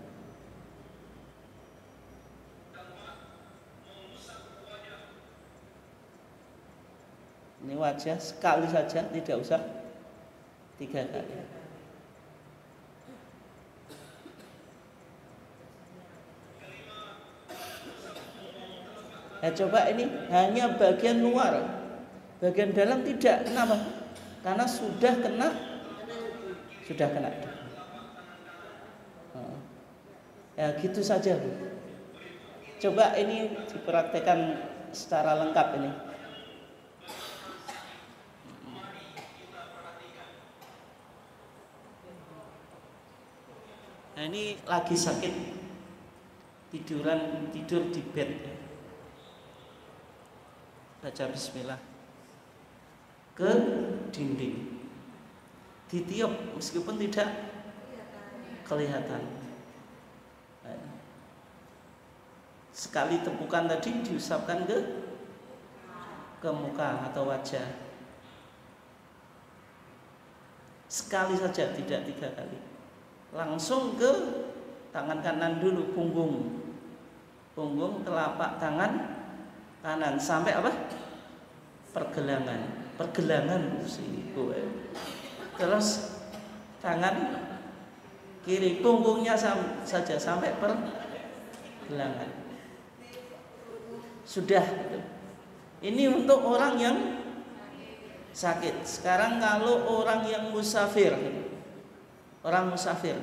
Ini wajah sekali saja, tidak usah 3 kali. Nah, coba ini hanya bagian luar, bagian dalam tidak. Kenapa? Karena sudah kena. Ya gitu saja, Bu. Coba ini dipraktekkan secara lengkap ini. Nah, ini lagi sakit, tidur di bed. Baca bismillah ke dinding, ditiup meskipun tidak kelihatan. Sekali tepukan tadi diusapkan ke muka atau wajah. Sekali saja, tidak 3 kali. Langsung ke tangan kanan dulu, punggung telapak tangan kanan sampai apa? Pergelangan sih. Terus tangan kiri punggungnya saja sampai pergelangan. Sudah. Ini untuk orang yang sakit. Sekarang kalau orang yang musafir. Orang musafir.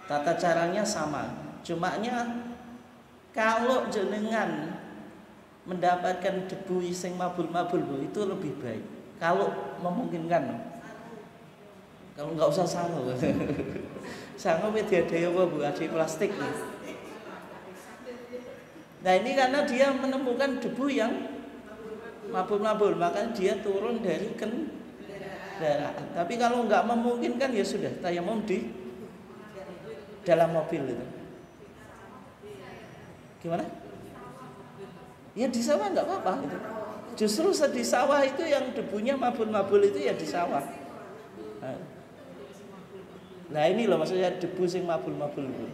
Tata caranya sama. Cumanya kalau jenengan mendapatkan debu sing mabul-mabul itu lebih baik. Kalau memungkinkan. Kalau nggak usah sangu. Sangu diadai apa Bu? Adai plastik nih. Nah ini karena dia menemukan debu yang mabul-mabul, makanya dia turun dari kendaraan. Tapi kalau nggak memungkinkan ya sudah, tayamum di dalam mobil itu. Gimana? Ya di sawah nggak apa-apa itu. Justru di sawah itu yang debunya mabul-mabul itu ya di sawah. Nah ini loh maksudnya debu sing mabul-mabul itu.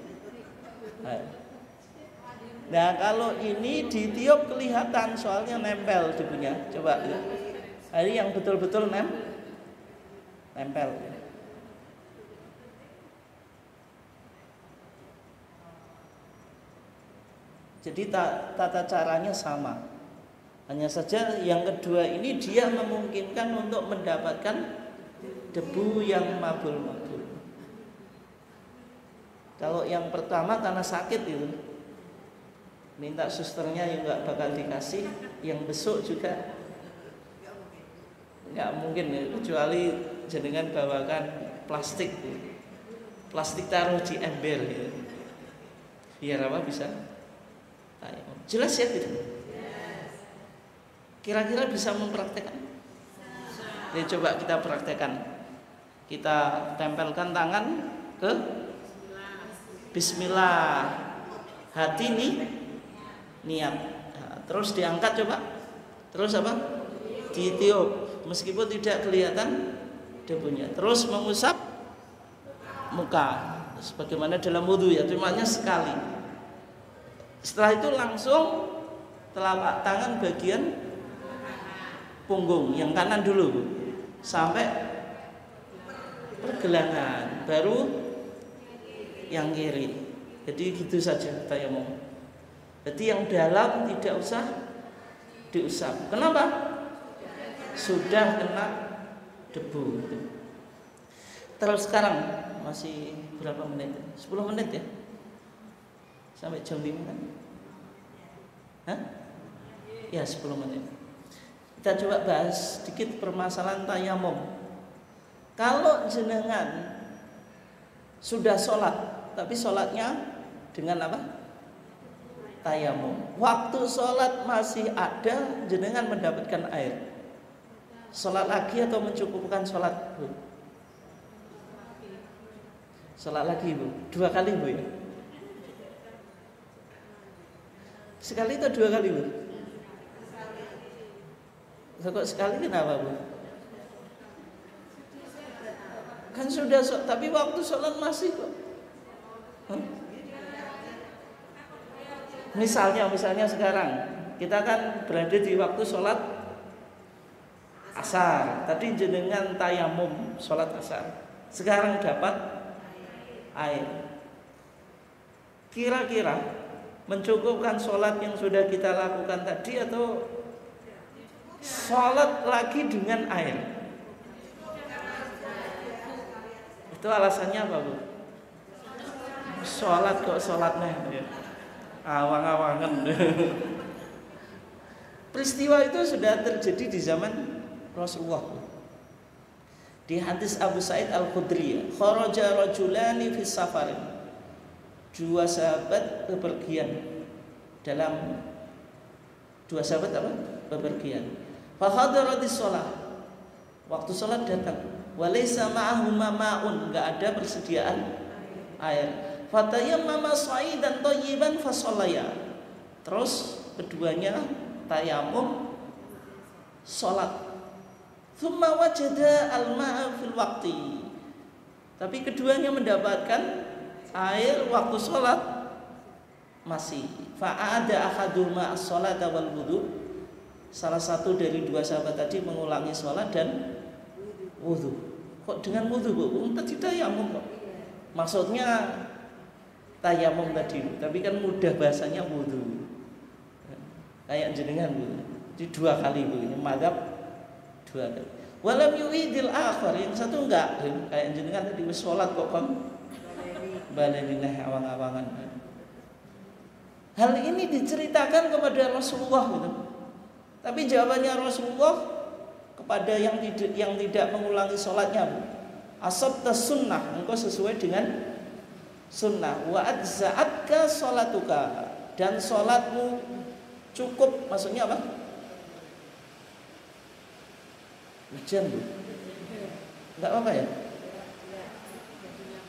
Nah kalau ini ditiup kelihatan soalnya nempel debunya. Coba ya. Ini yang betul-betul nempel. Jadi tata caranya sama. Hanya saja yang kedua ini dia memungkinkan untuk mendapatkan debu yang mabul-mabul. Kalau yang pertama karena sakit itu, minta susternya yang nggak bakal dikasih, yang besok juga nggak mungkin ya, kecuali jenengan bawakan plastik taruh di ember gitu. Biar apa bisa jelas ya gitu. Kira-kira bisa mempraktekkan? Ya coba kita praktekkan. Kita tempelkan tangan ke Bismillah, hati nih niat. Nah, terus diangkat coba. Terus apa? Ditiup meskipun tidak kelihatan debunya. Terus mengusap muka sebagaimana dalam wudu ya, cumanya sekali. Setelah itu langsung telapak tangan bagian punggung yang kanan dulu sampai pergelangan, baru yang kiri. Jadi gitu saja tayamum. Jadi yang dalam tidak usah diusap. Kenapa? Sudah kena debu. Terus sekarang masih berapa menit? 10 menit ya. Sampai jam 5 kan? Hah? Ya 10 menit. Kita coba bahas sedikit permasalahan tayamum. Kalau jenengan sudah sholat, tapi sholatnya dengan apa? Tayamum. Waktu sholat masih ada, jenengan mendapatkan air. Sholat lagi atau mencukupkan sholat, Bu? Sholat lagi, Bu. 2 kali, Bu ya? Sekali atau 2 kali, Bu? Kok sekali kenapa, Bu? Kan sudah, tapi waktu sholat masih kok. Misalnya sekarang kita kan berada di waktu sholat asar. Tadi jenengan tayamum sholat asar. Sekarang dapat air. Kira-kira mencukupkan sholat yang sudah kita lakukan tadi atau sholat lagi dengan air? Itu alasannya apa, Bu? Sholat kok sholatnya ya. Awang-awangan. Peristiwa itu sudah terjadi di zaman Rasulullah. Di hadis Abu Sa'id Al-Khudri, kharaja rajulani fi safarin. 2 sahabat bepergian dalam 2 sahabat apa? Bepergian. Fa hadaratis shalah. Waktu salat datang. Wa laysa ma'ahuma ma'un, enggak ada persediaan air. Fatayammama sa'idan thayyiban fasallaya. Terus keduanya tayamum salat. Tsumma wajada al-ma'a fil waqti. Tapi keduanya mendapatkan air waktu salat masih. Fa'ada ahaduhuma as-salata wal wudu. Salah satu dari 2 sahabat tadi mengulangi salat dan wudu. Kok dengan wudu, Bu? Tadi tayamum kok. Maksudnya tayamum tadi, tapi kan mudah bahasanya wudu. Kayak jenengan, Bu. Jadi 2 kali, Bu. Ini madzhab 2 kali. Walam yu'idil akhar, yang satu enggak. Kayak jenengan tadi wis salat kok baleninah awang-awangan. Hal ini diceritakan kepada Rasulullah gitu. Tapi jawabannya Rasulullah kepada yang tidak mengulangi salatnya, Bu. Asabta sunnah, engkau sesuai dengan sunnah. Wa adza'atka sholatuka, dan sholatmu cukup. Maksudnya apa? Hujan, Bu. Enggak apa-apa ya?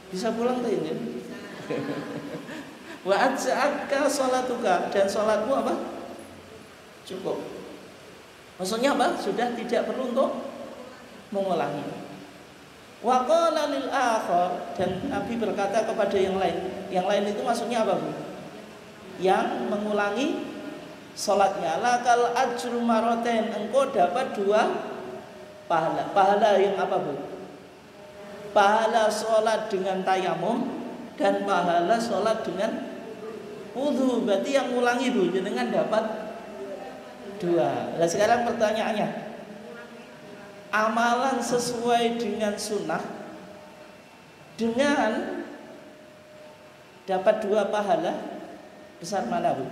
Bisa pulang tuh ini. Wa adza'atka sholatuka, dan sholatmu apa? Cukup. Maksudnya apa? Sudah tidak perlu untuk mengulangi. Wa qala lil akhar, dan Nabi berkata kepada yang lain. Yang lain itu maksudnya apa, Bu? Yang mengulangi salatnya. Lakal ajru maratain, engkau dapat 2 pahala. Pahala yang apa, Bu? Pahala salat dengan tayamum dan pahala salat dengan wudu. Berarti yang mengulangi, Bu, jenengan dapat 2. Nah, sekarang pertanyaannya, amalan sesuai dengan sunnah dengan dapat 2 pahala, besar mana, Bu?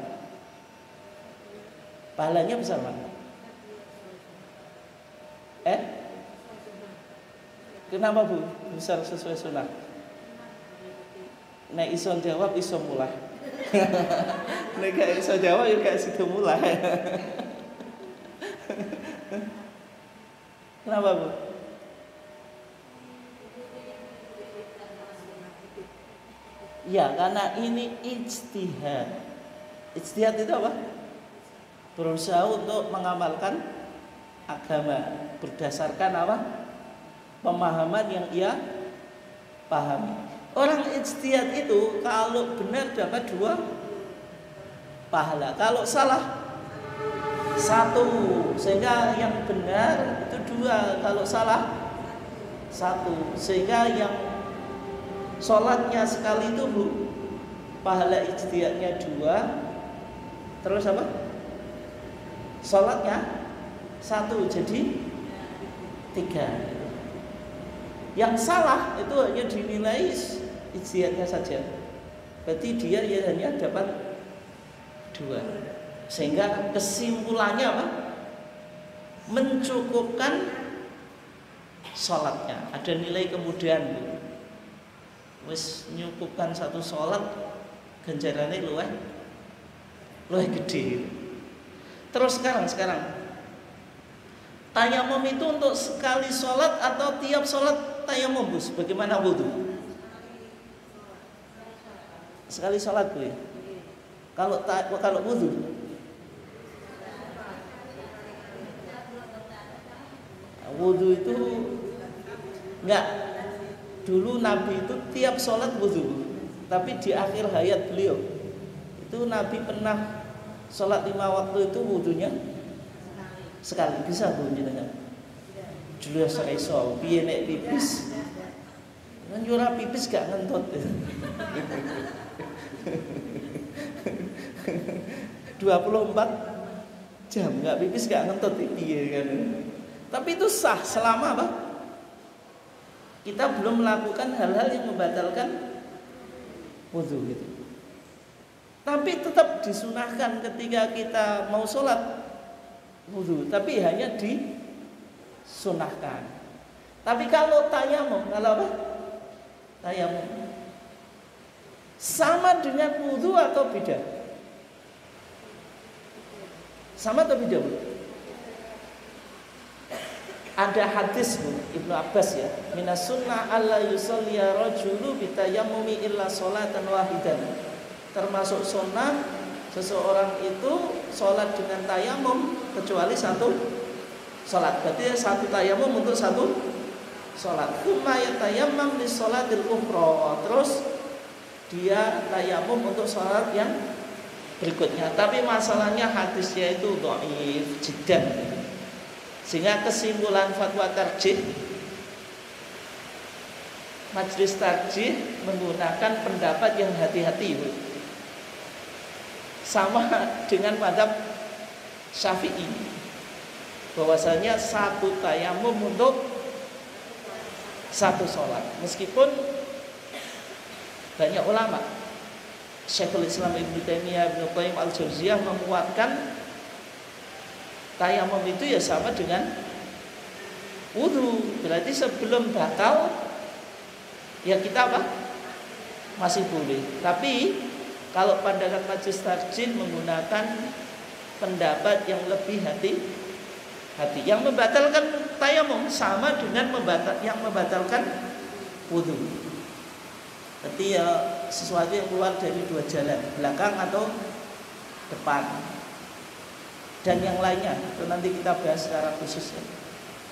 Pahalanya besar mana? Kenapa, Bu? Besar sesuai sunnah. Nek iso jawab iso mulai. Nek gak iso jawab ya gak sido mulai. Kenapa, Bu? Ya, karena ini ijtihad. Ijtihad itu apa? Berusaha untuk mengamalkan agama berdasarkan apa? Pemahaman yang ia pahami. Orang ijtihad itu kalau benar dapat 2 pahala, kalau salah 1. Sehingga yang benar itu 2, kalau salah 1. Sehingga yang sholatnya sekali itu, Bu, pahala ijtihadnya 2. Terus apa? Sholatnya 1, jadi 3. Yang salah itu hanya dinilai ijtihadnya saja. berarti dia ya hanya dapat 2. Sehingga kesimpulannya apa? Mencukupkan sholatnya. Ada nilai kemudian wis nyukupkan satu sholat ganjarannya luwih gede. Terus sekarang tayamum itu untuk sekali sholat atau tiap sholat tayamum, Bus? Bagaimana wudu? Sekali sholat Bu ya. Kalau wudu itu enggak. Dulu Nabi itu tiap sholat wudu, tapi di akhir hayat beliau itu Nabi pernah sholat 5 waktu itu wudunya sekali. Bisa Bu jenengan? Dulu saya iso piye nek pipis. Kan ora pipis gak ngentut. 24 jam nggak pipis nggak ngentut piye kan. Tapi itu sah selama apa? Kita belum melakukan hal-hal yang membatalkan wudu gitu. Tapi tetap disunahkan ketika kita mau sholat wudu, tapi hanya disunahkan. Tapi kalau tayamum, kalau apa? Tayamum sama dengan wudu atau beda? Sama atau beda? Ada hadis Ibnu Abbas ya, minas sunnah alla yusolliya rajulu bitayammumi illa sholatan wahidan. Termasuk sunnah seseorang itu sholat dengan tayamum kecuali satu sholat. Berarti satu tayamum untuk satu sholat. Tsumma yatayammam li sholatil ukhra. Terus dia tayamum untuk sholat yang berikutnya. Tapi masalahnya hadisnya itu dhaif jiddan. Sehingga kesimpulan fatwa tarjih, majelis tarjih menggunakan pendapat yang hati-hati, sama dengan mazhab Syafi'i, bahwasanya satu tayamum untuk satu sholat. Meskipun banyak ulama, Syekhul Islam Ibnu Taimiyah, Ibnu Qayyim Al-Jauziyah menguatkan tayamum itu ya sama dengan wudu. Berarti sebelum batal ya kita apa? Masih boleh. Tapi kalau pandangan majelis tarjih menggunakan pendapat yang lebih hati-hati. Yang membatalkan tayamum sama dengan yang membatalkan wudu. Berarti ya sesuatu yang keluar dari dua jalan, belakang atau depan. Dan yang lainnya itu nanti kita bahas secara khusus ya.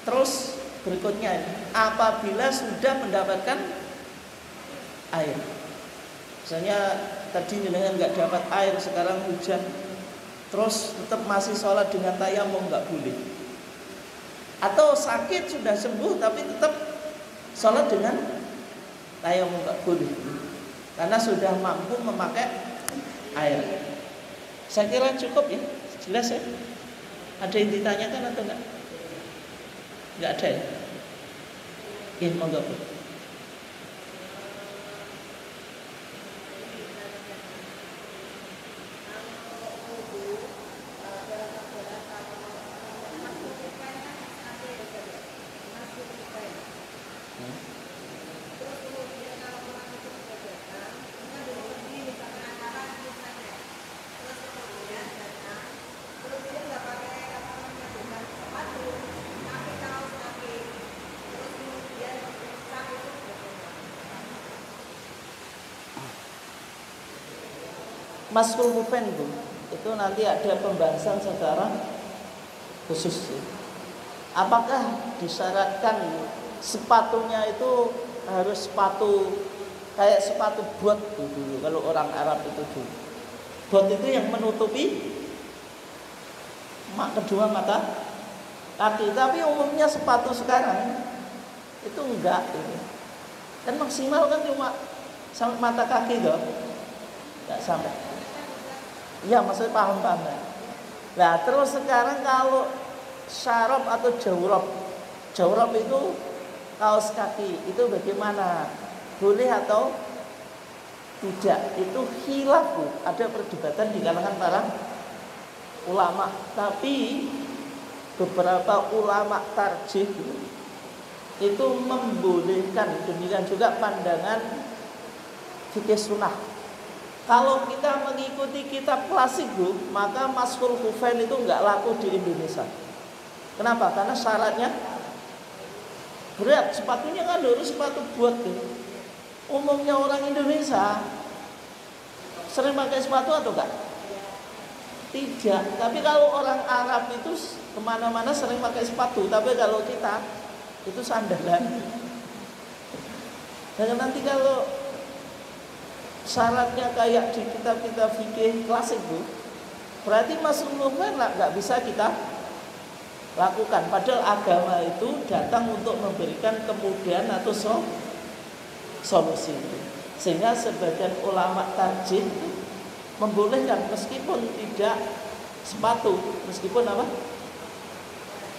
Terus berikutnya, apabila sudah mendapatkan air, misalnya tadi jenengan nggak dapat air, sekarang hujan, terus tetap masih sholat dengan tayamum, nggak boleh. Atau sakit sudah sembuh tapi tetap sholat dengan tayamum, nggak boleh, karena sudah mampu memakai air. Saya kira cukup ya. Jelas ya? Ada yang ditanyakan atau enggak? Enggak ada ya? Ya, monggo. Maskul mufen itu nanti ada pembahasan secara khusus. Apakah disyaratkan sepatunya itu harus sepatu kayak sepatu bot dulu, kalau orang Arab itu dulu. Bot itu yang menutupi kedua mata kaki. Tapi umumnya sepatu sekarang itu enggak gitu. Kan maksimal kan cuma sampai mata kaki loh, enggak sampai. Iya, maksudnya paham-paham. Nah, terus sekarang kalau syarab atau jawrab itu kaos kaki, itu bagaimana? Boleh atau Tidak, itu khilaf, Bu. Ada perdebatan di kalangan para ulama, tapi beberapa ulama tarjih itu membolehkan. Demikian juga pandangan fikih sunnah. Kalau kita mengikuti kitab klasik, Bu, maka mashul khufain itu nggak laku di Indonesia. Kenapa? Karena syaratnya berat. Sepatunya kan harus sepatu buat, Bu. Umumnya orang Indonesia sering pakai sepatu atau enggak? Tidak. Tapi kalau orang Arab itu kemana-mana sering pakai sepatu. Tapi kalau kita itu sandalan. Dan nanti kalau syaratnya kayak di kitab-kitab fikih klasik, Bu, berarti mashul khufain nggak bisa kita lakukan. Padahal agama itu datang untuk memberikan kemudahan atau solusi. Sehingga sebagian ulama tarjih membolehkan meskipun tidak sepatu, meskipun apa?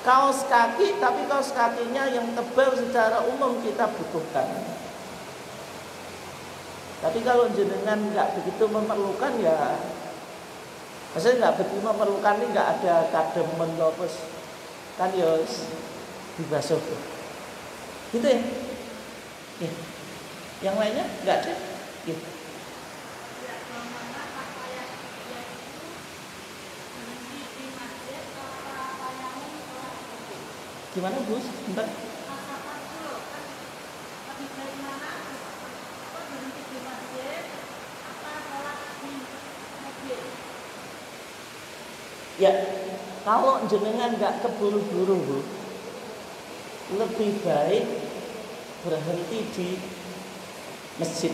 Kaos kaki, tapi kaos kakinya yang tebal secara umum kita butuhkan. Tapi kalau jenengan nggak begitu memerlukan, ya maksudnya nggak begitu memerlukan, ini nggak ada kademen lopes kan ya dibasuh gitu ya. Ya. Yang lainnya nggak ada gitu. Gimana, Bu? Bentar. Ya, kalau jenengan nggak keburu-buru, Bu, lebih baik berhenti di masjid.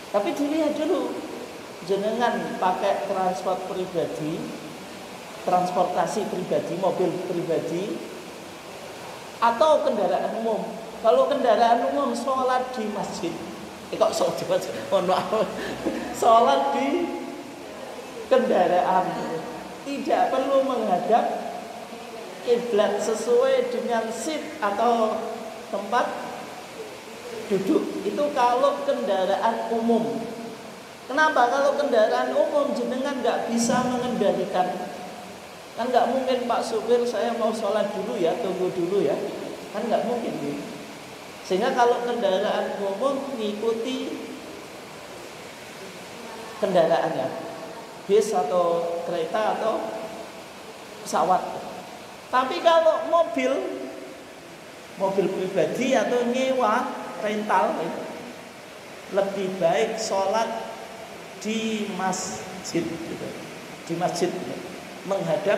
Tapi dilihat dulu, jenengan pakai transportasi pribadi, mobil pribadi, atau kendaraan umum. Kalau kendaraan umum sholat di masjid, kok sholat di kendaraan, tidak perlu menghadap kiblat sesuai dengan seat atau tempat duduk. Itu kalau kendaraan umum. Kenapa? Kalau kendaraan umum jenengan nggak bisa mengendalikan. Kan nggak mungkin, Pak supir saya mau sholat dulu ya, tunggu dulu ya. Kan nggak mungkin gitu. Sehingga kalau kendaraan umum ngikuti kendaraannya, bis atau kereta atau pesawat. Tapi kalau mobil pribadi atau nyewa rental, lebih baik sholat di masjid gitu. Di masjid menghadap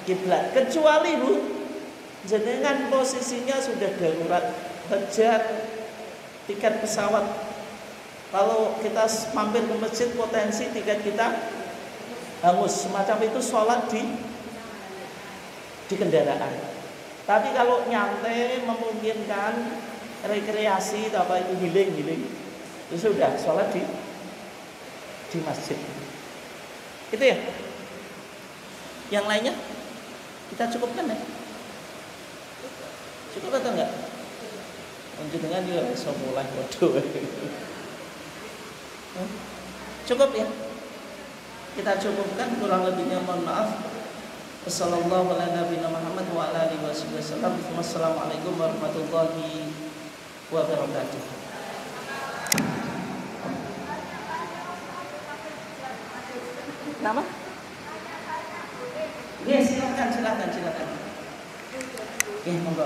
kiblat. Kecuali, Bu, jenengan posisinya sudah darurat, kejar tiket pesawat. Kalau kita mampir ke masjid, potensi tiket kita hangus. Semacam itu sholat di kendaraan. Tapi kalau nyantai, memungkinkan rekreasi atau apa itu, healing, itu sudah sholat di masjid. Itu ya. Yang lainnya kita cukupkan ya. Cukup atau enggak? Jenengan juga bisa mulai bodoh. Cukup ya. Kita cukupkan, kurang lebihnya mohon maaf. Wassalamualaikum warahmatullahi wabarakatuh. Nama? Ya, silakan. Ya, monggo.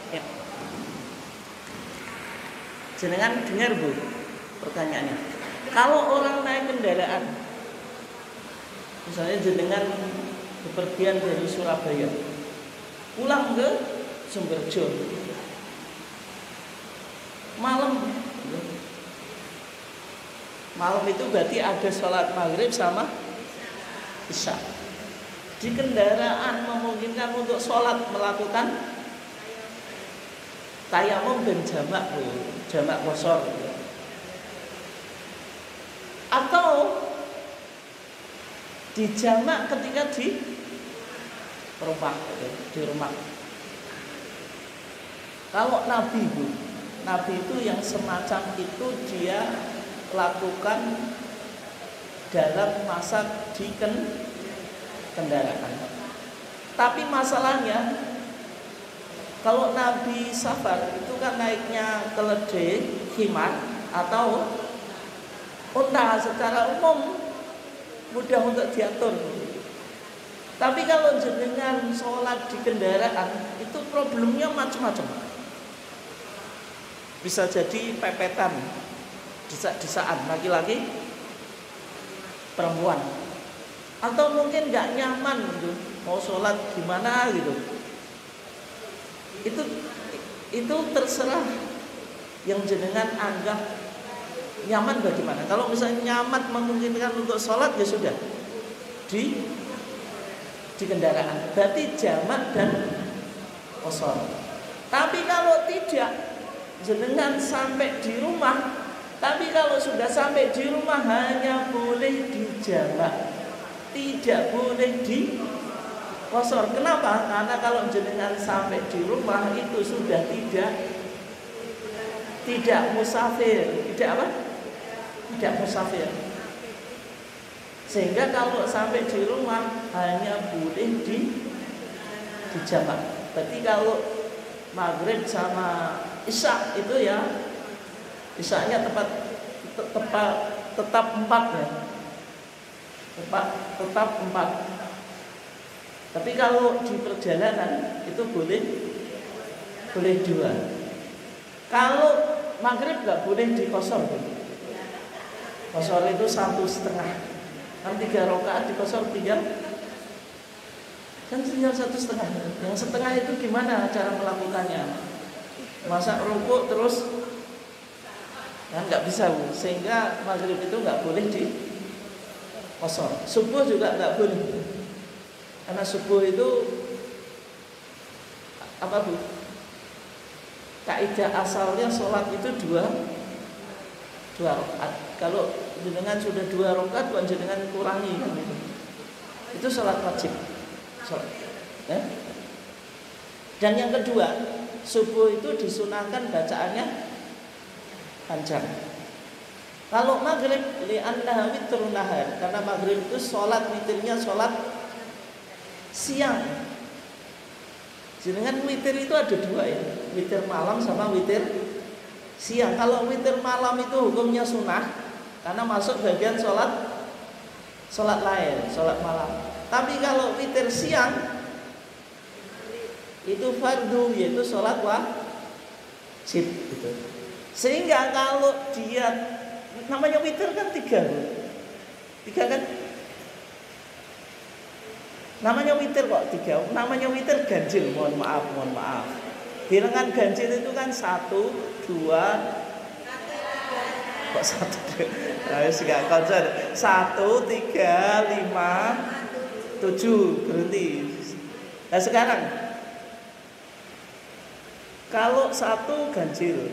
Ya. Jenengan dengar Bu pertanyaannya. Kalau orang naik kendaraan, misalnya jenengan bepergian dari Surabaya pulang ke Sumberjo malam itu berarti ada sholat maghrib sama isya. Di kendaraan memungkinkan untuk sholat melakukan tayamum dan jamak qashar. Atau dijamak ketika di rumah. Kalau Nabi itu yang semacam itu dia lakukan dalam masa di kendaraan. Tapi masalahnya kalau Nabi safar itu kan naiknya keledai, himar atau unta, secara umum mudah untuk diatur. Tapi kalau jenengan sholat di kendaraan itu problemnya macam-macam. Bisa jadi pepetan, desak-desakan laki-laki perempuan, atau mungkin nggak nyaman gitu, mau sholat gimana gitu. Itu terserah yang jenengan anggap nyaman bagaimana. Kalau misalnya nyaman memungkinkan untuk sholat ya sudah di kendaraan, berarti jamak dan qashar. Tapi kalau tidak, jenengan sampai di rumah, tapi kalau sudah sampai di rumah hanya boleh dijamak, tidak boleh di qashar. Kenapa? Karena kalau jenengan sampai di rumah itu sudah tidak musafir, tidak musafir. Sehingga kalau sampai di rumah hanya boleh dijamak. Berarti kalau maghrib sama isya itu ya, isyanya tetap 4 ya. Tetap 4. Tapi kalau di perjalanan itu boleh 2. Kalau maghrib nggak boleh di qashar. Qashar itu 1,5. Kan 3 rakaat di qashar tinggal 1,5. Yang setengah itu gimana cara melakukannya? Masa rukuk terus kan nggak bisa Bu. Sehingga maghrib itu nggak boleh di qashar. Subuh juga nggak boleh. Karena subuh itu apa Bu? Kaidah asalnya sholat itu 2 rakaat. Kalau jenengan sudah 2 rakaat, bukan jenengan kurangi kan itu. Itu sholat wajib. Dan yang kedua, subuh itu disunahkan bacaannya panjang. Kalau maghrib li'annaha witrun nahar, karena maghrib itu sholat witirnya sholat siang. Jenengan witir itu ada 2 ya, witir malam sama witir siang. Kalau witir malam itu hukumnya sunnah karena masuk bagian sholat lain, sholat malam. Tapi kalau witir siang itu fardu, yaitu sholat wajib gitu. Sehingga kalau dia namanya witir kan 3 kan? Namanya witir kok 3. Namanya witir ganjil, mohon maaf. Bilangan ganjil itu kan 1, 2. Kok 1? Harus enggak konsen. 1, 3, 5, 7 berhenti. Nah sekarang kalau 1 ganjil,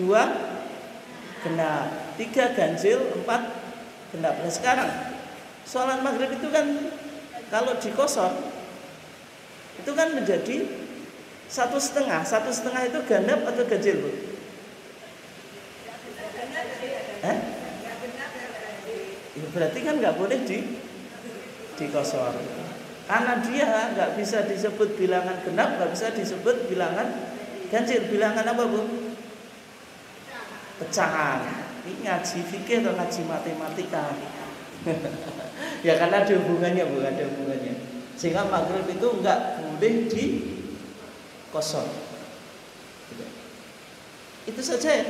2 genap, 3 ganjil, 4 genap. Nah sekarang sholat maghrib itu kan kalau di qashar itu kan menjadi 1,5. 1,5 itu genap atau ganjil Bu? Ya, berarti kan nggak boleh di qashar. Karena dia nggak bisa disebut bilangan genap, nggak bisa disebut bilangan ganjil. Bilangan apa Bu? Pecahan. Ini ngaji fikih atau ngaji matematika? Ya karena ada hubungannya Bu, ada hubungannya. Sehingga maghrib itu nggak boleh di qashar. Itu saja ya.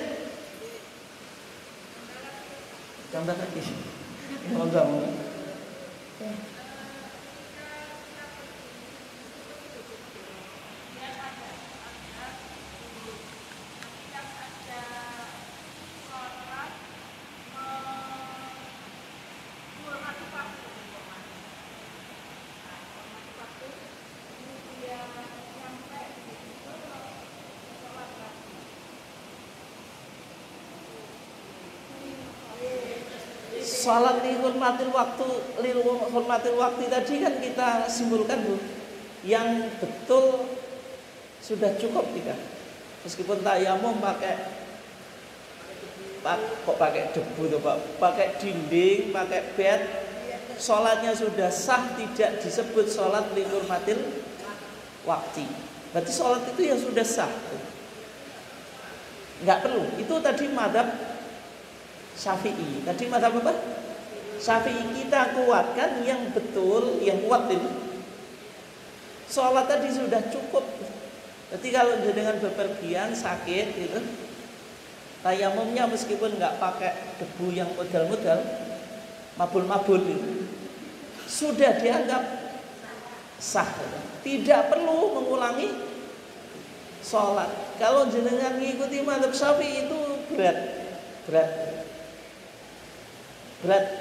Tambah lagi. Moga. Salat lihurmatil waktu tadi kan kita simpulkan Bu, yang betul sudah cukup tidak. Meskipun tayamum pakai debu tuh Pak, pakai dinding, pakai bed, salatnya sudah sah, tidak disebut salat lihurmatil waktu. Berarti salat itu yang sudah sah. Enggak perlu. Itu tadi mazhab Syafi'i. Tadi mazhab apa? Syafi'i. Kita kuatkan yang betul, yang kuat itu. Sholat tadi sudah cukup. Jadi kalau dengan bepergian sakit gitu, tayamumnya meskipun nggak pakai debu yang modal-modal, mabul-mabul itu, sudah dianggap sah. Tidak perlu mengulangi sholat. Kalau jenengan mengikuti mazhab Syafi'i itu berat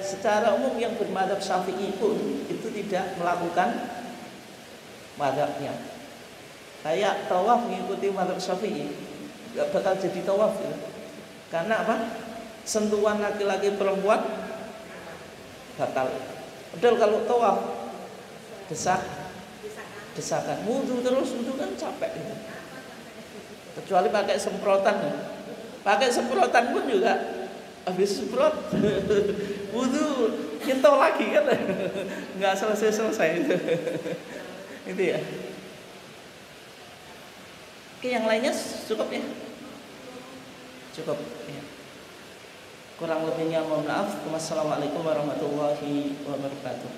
secara umum. Yang bermadzhab Syafi'i pun itu tidak melakukan mazhabnya. Kayak tawaf mengikuti mazhab Syafi'i gak bakal jadi tawaf ya. Karena apa? Sentuhan laki-laki perempuan batal. Padahal kalau tawaf desakan, wudu terus, wudu kan capek gitu. Kecuali pakai semprotan ya. Pakai semprotan pun juga habis semprot wudu nyentol lagi kan, nggak selesai itu. Itu ya. Oke, yang lainnya cukup ya, cukup ya. Kurang lebihnya mohon maaf. Wassalamualaikum warahmatullahi wabarakatuh.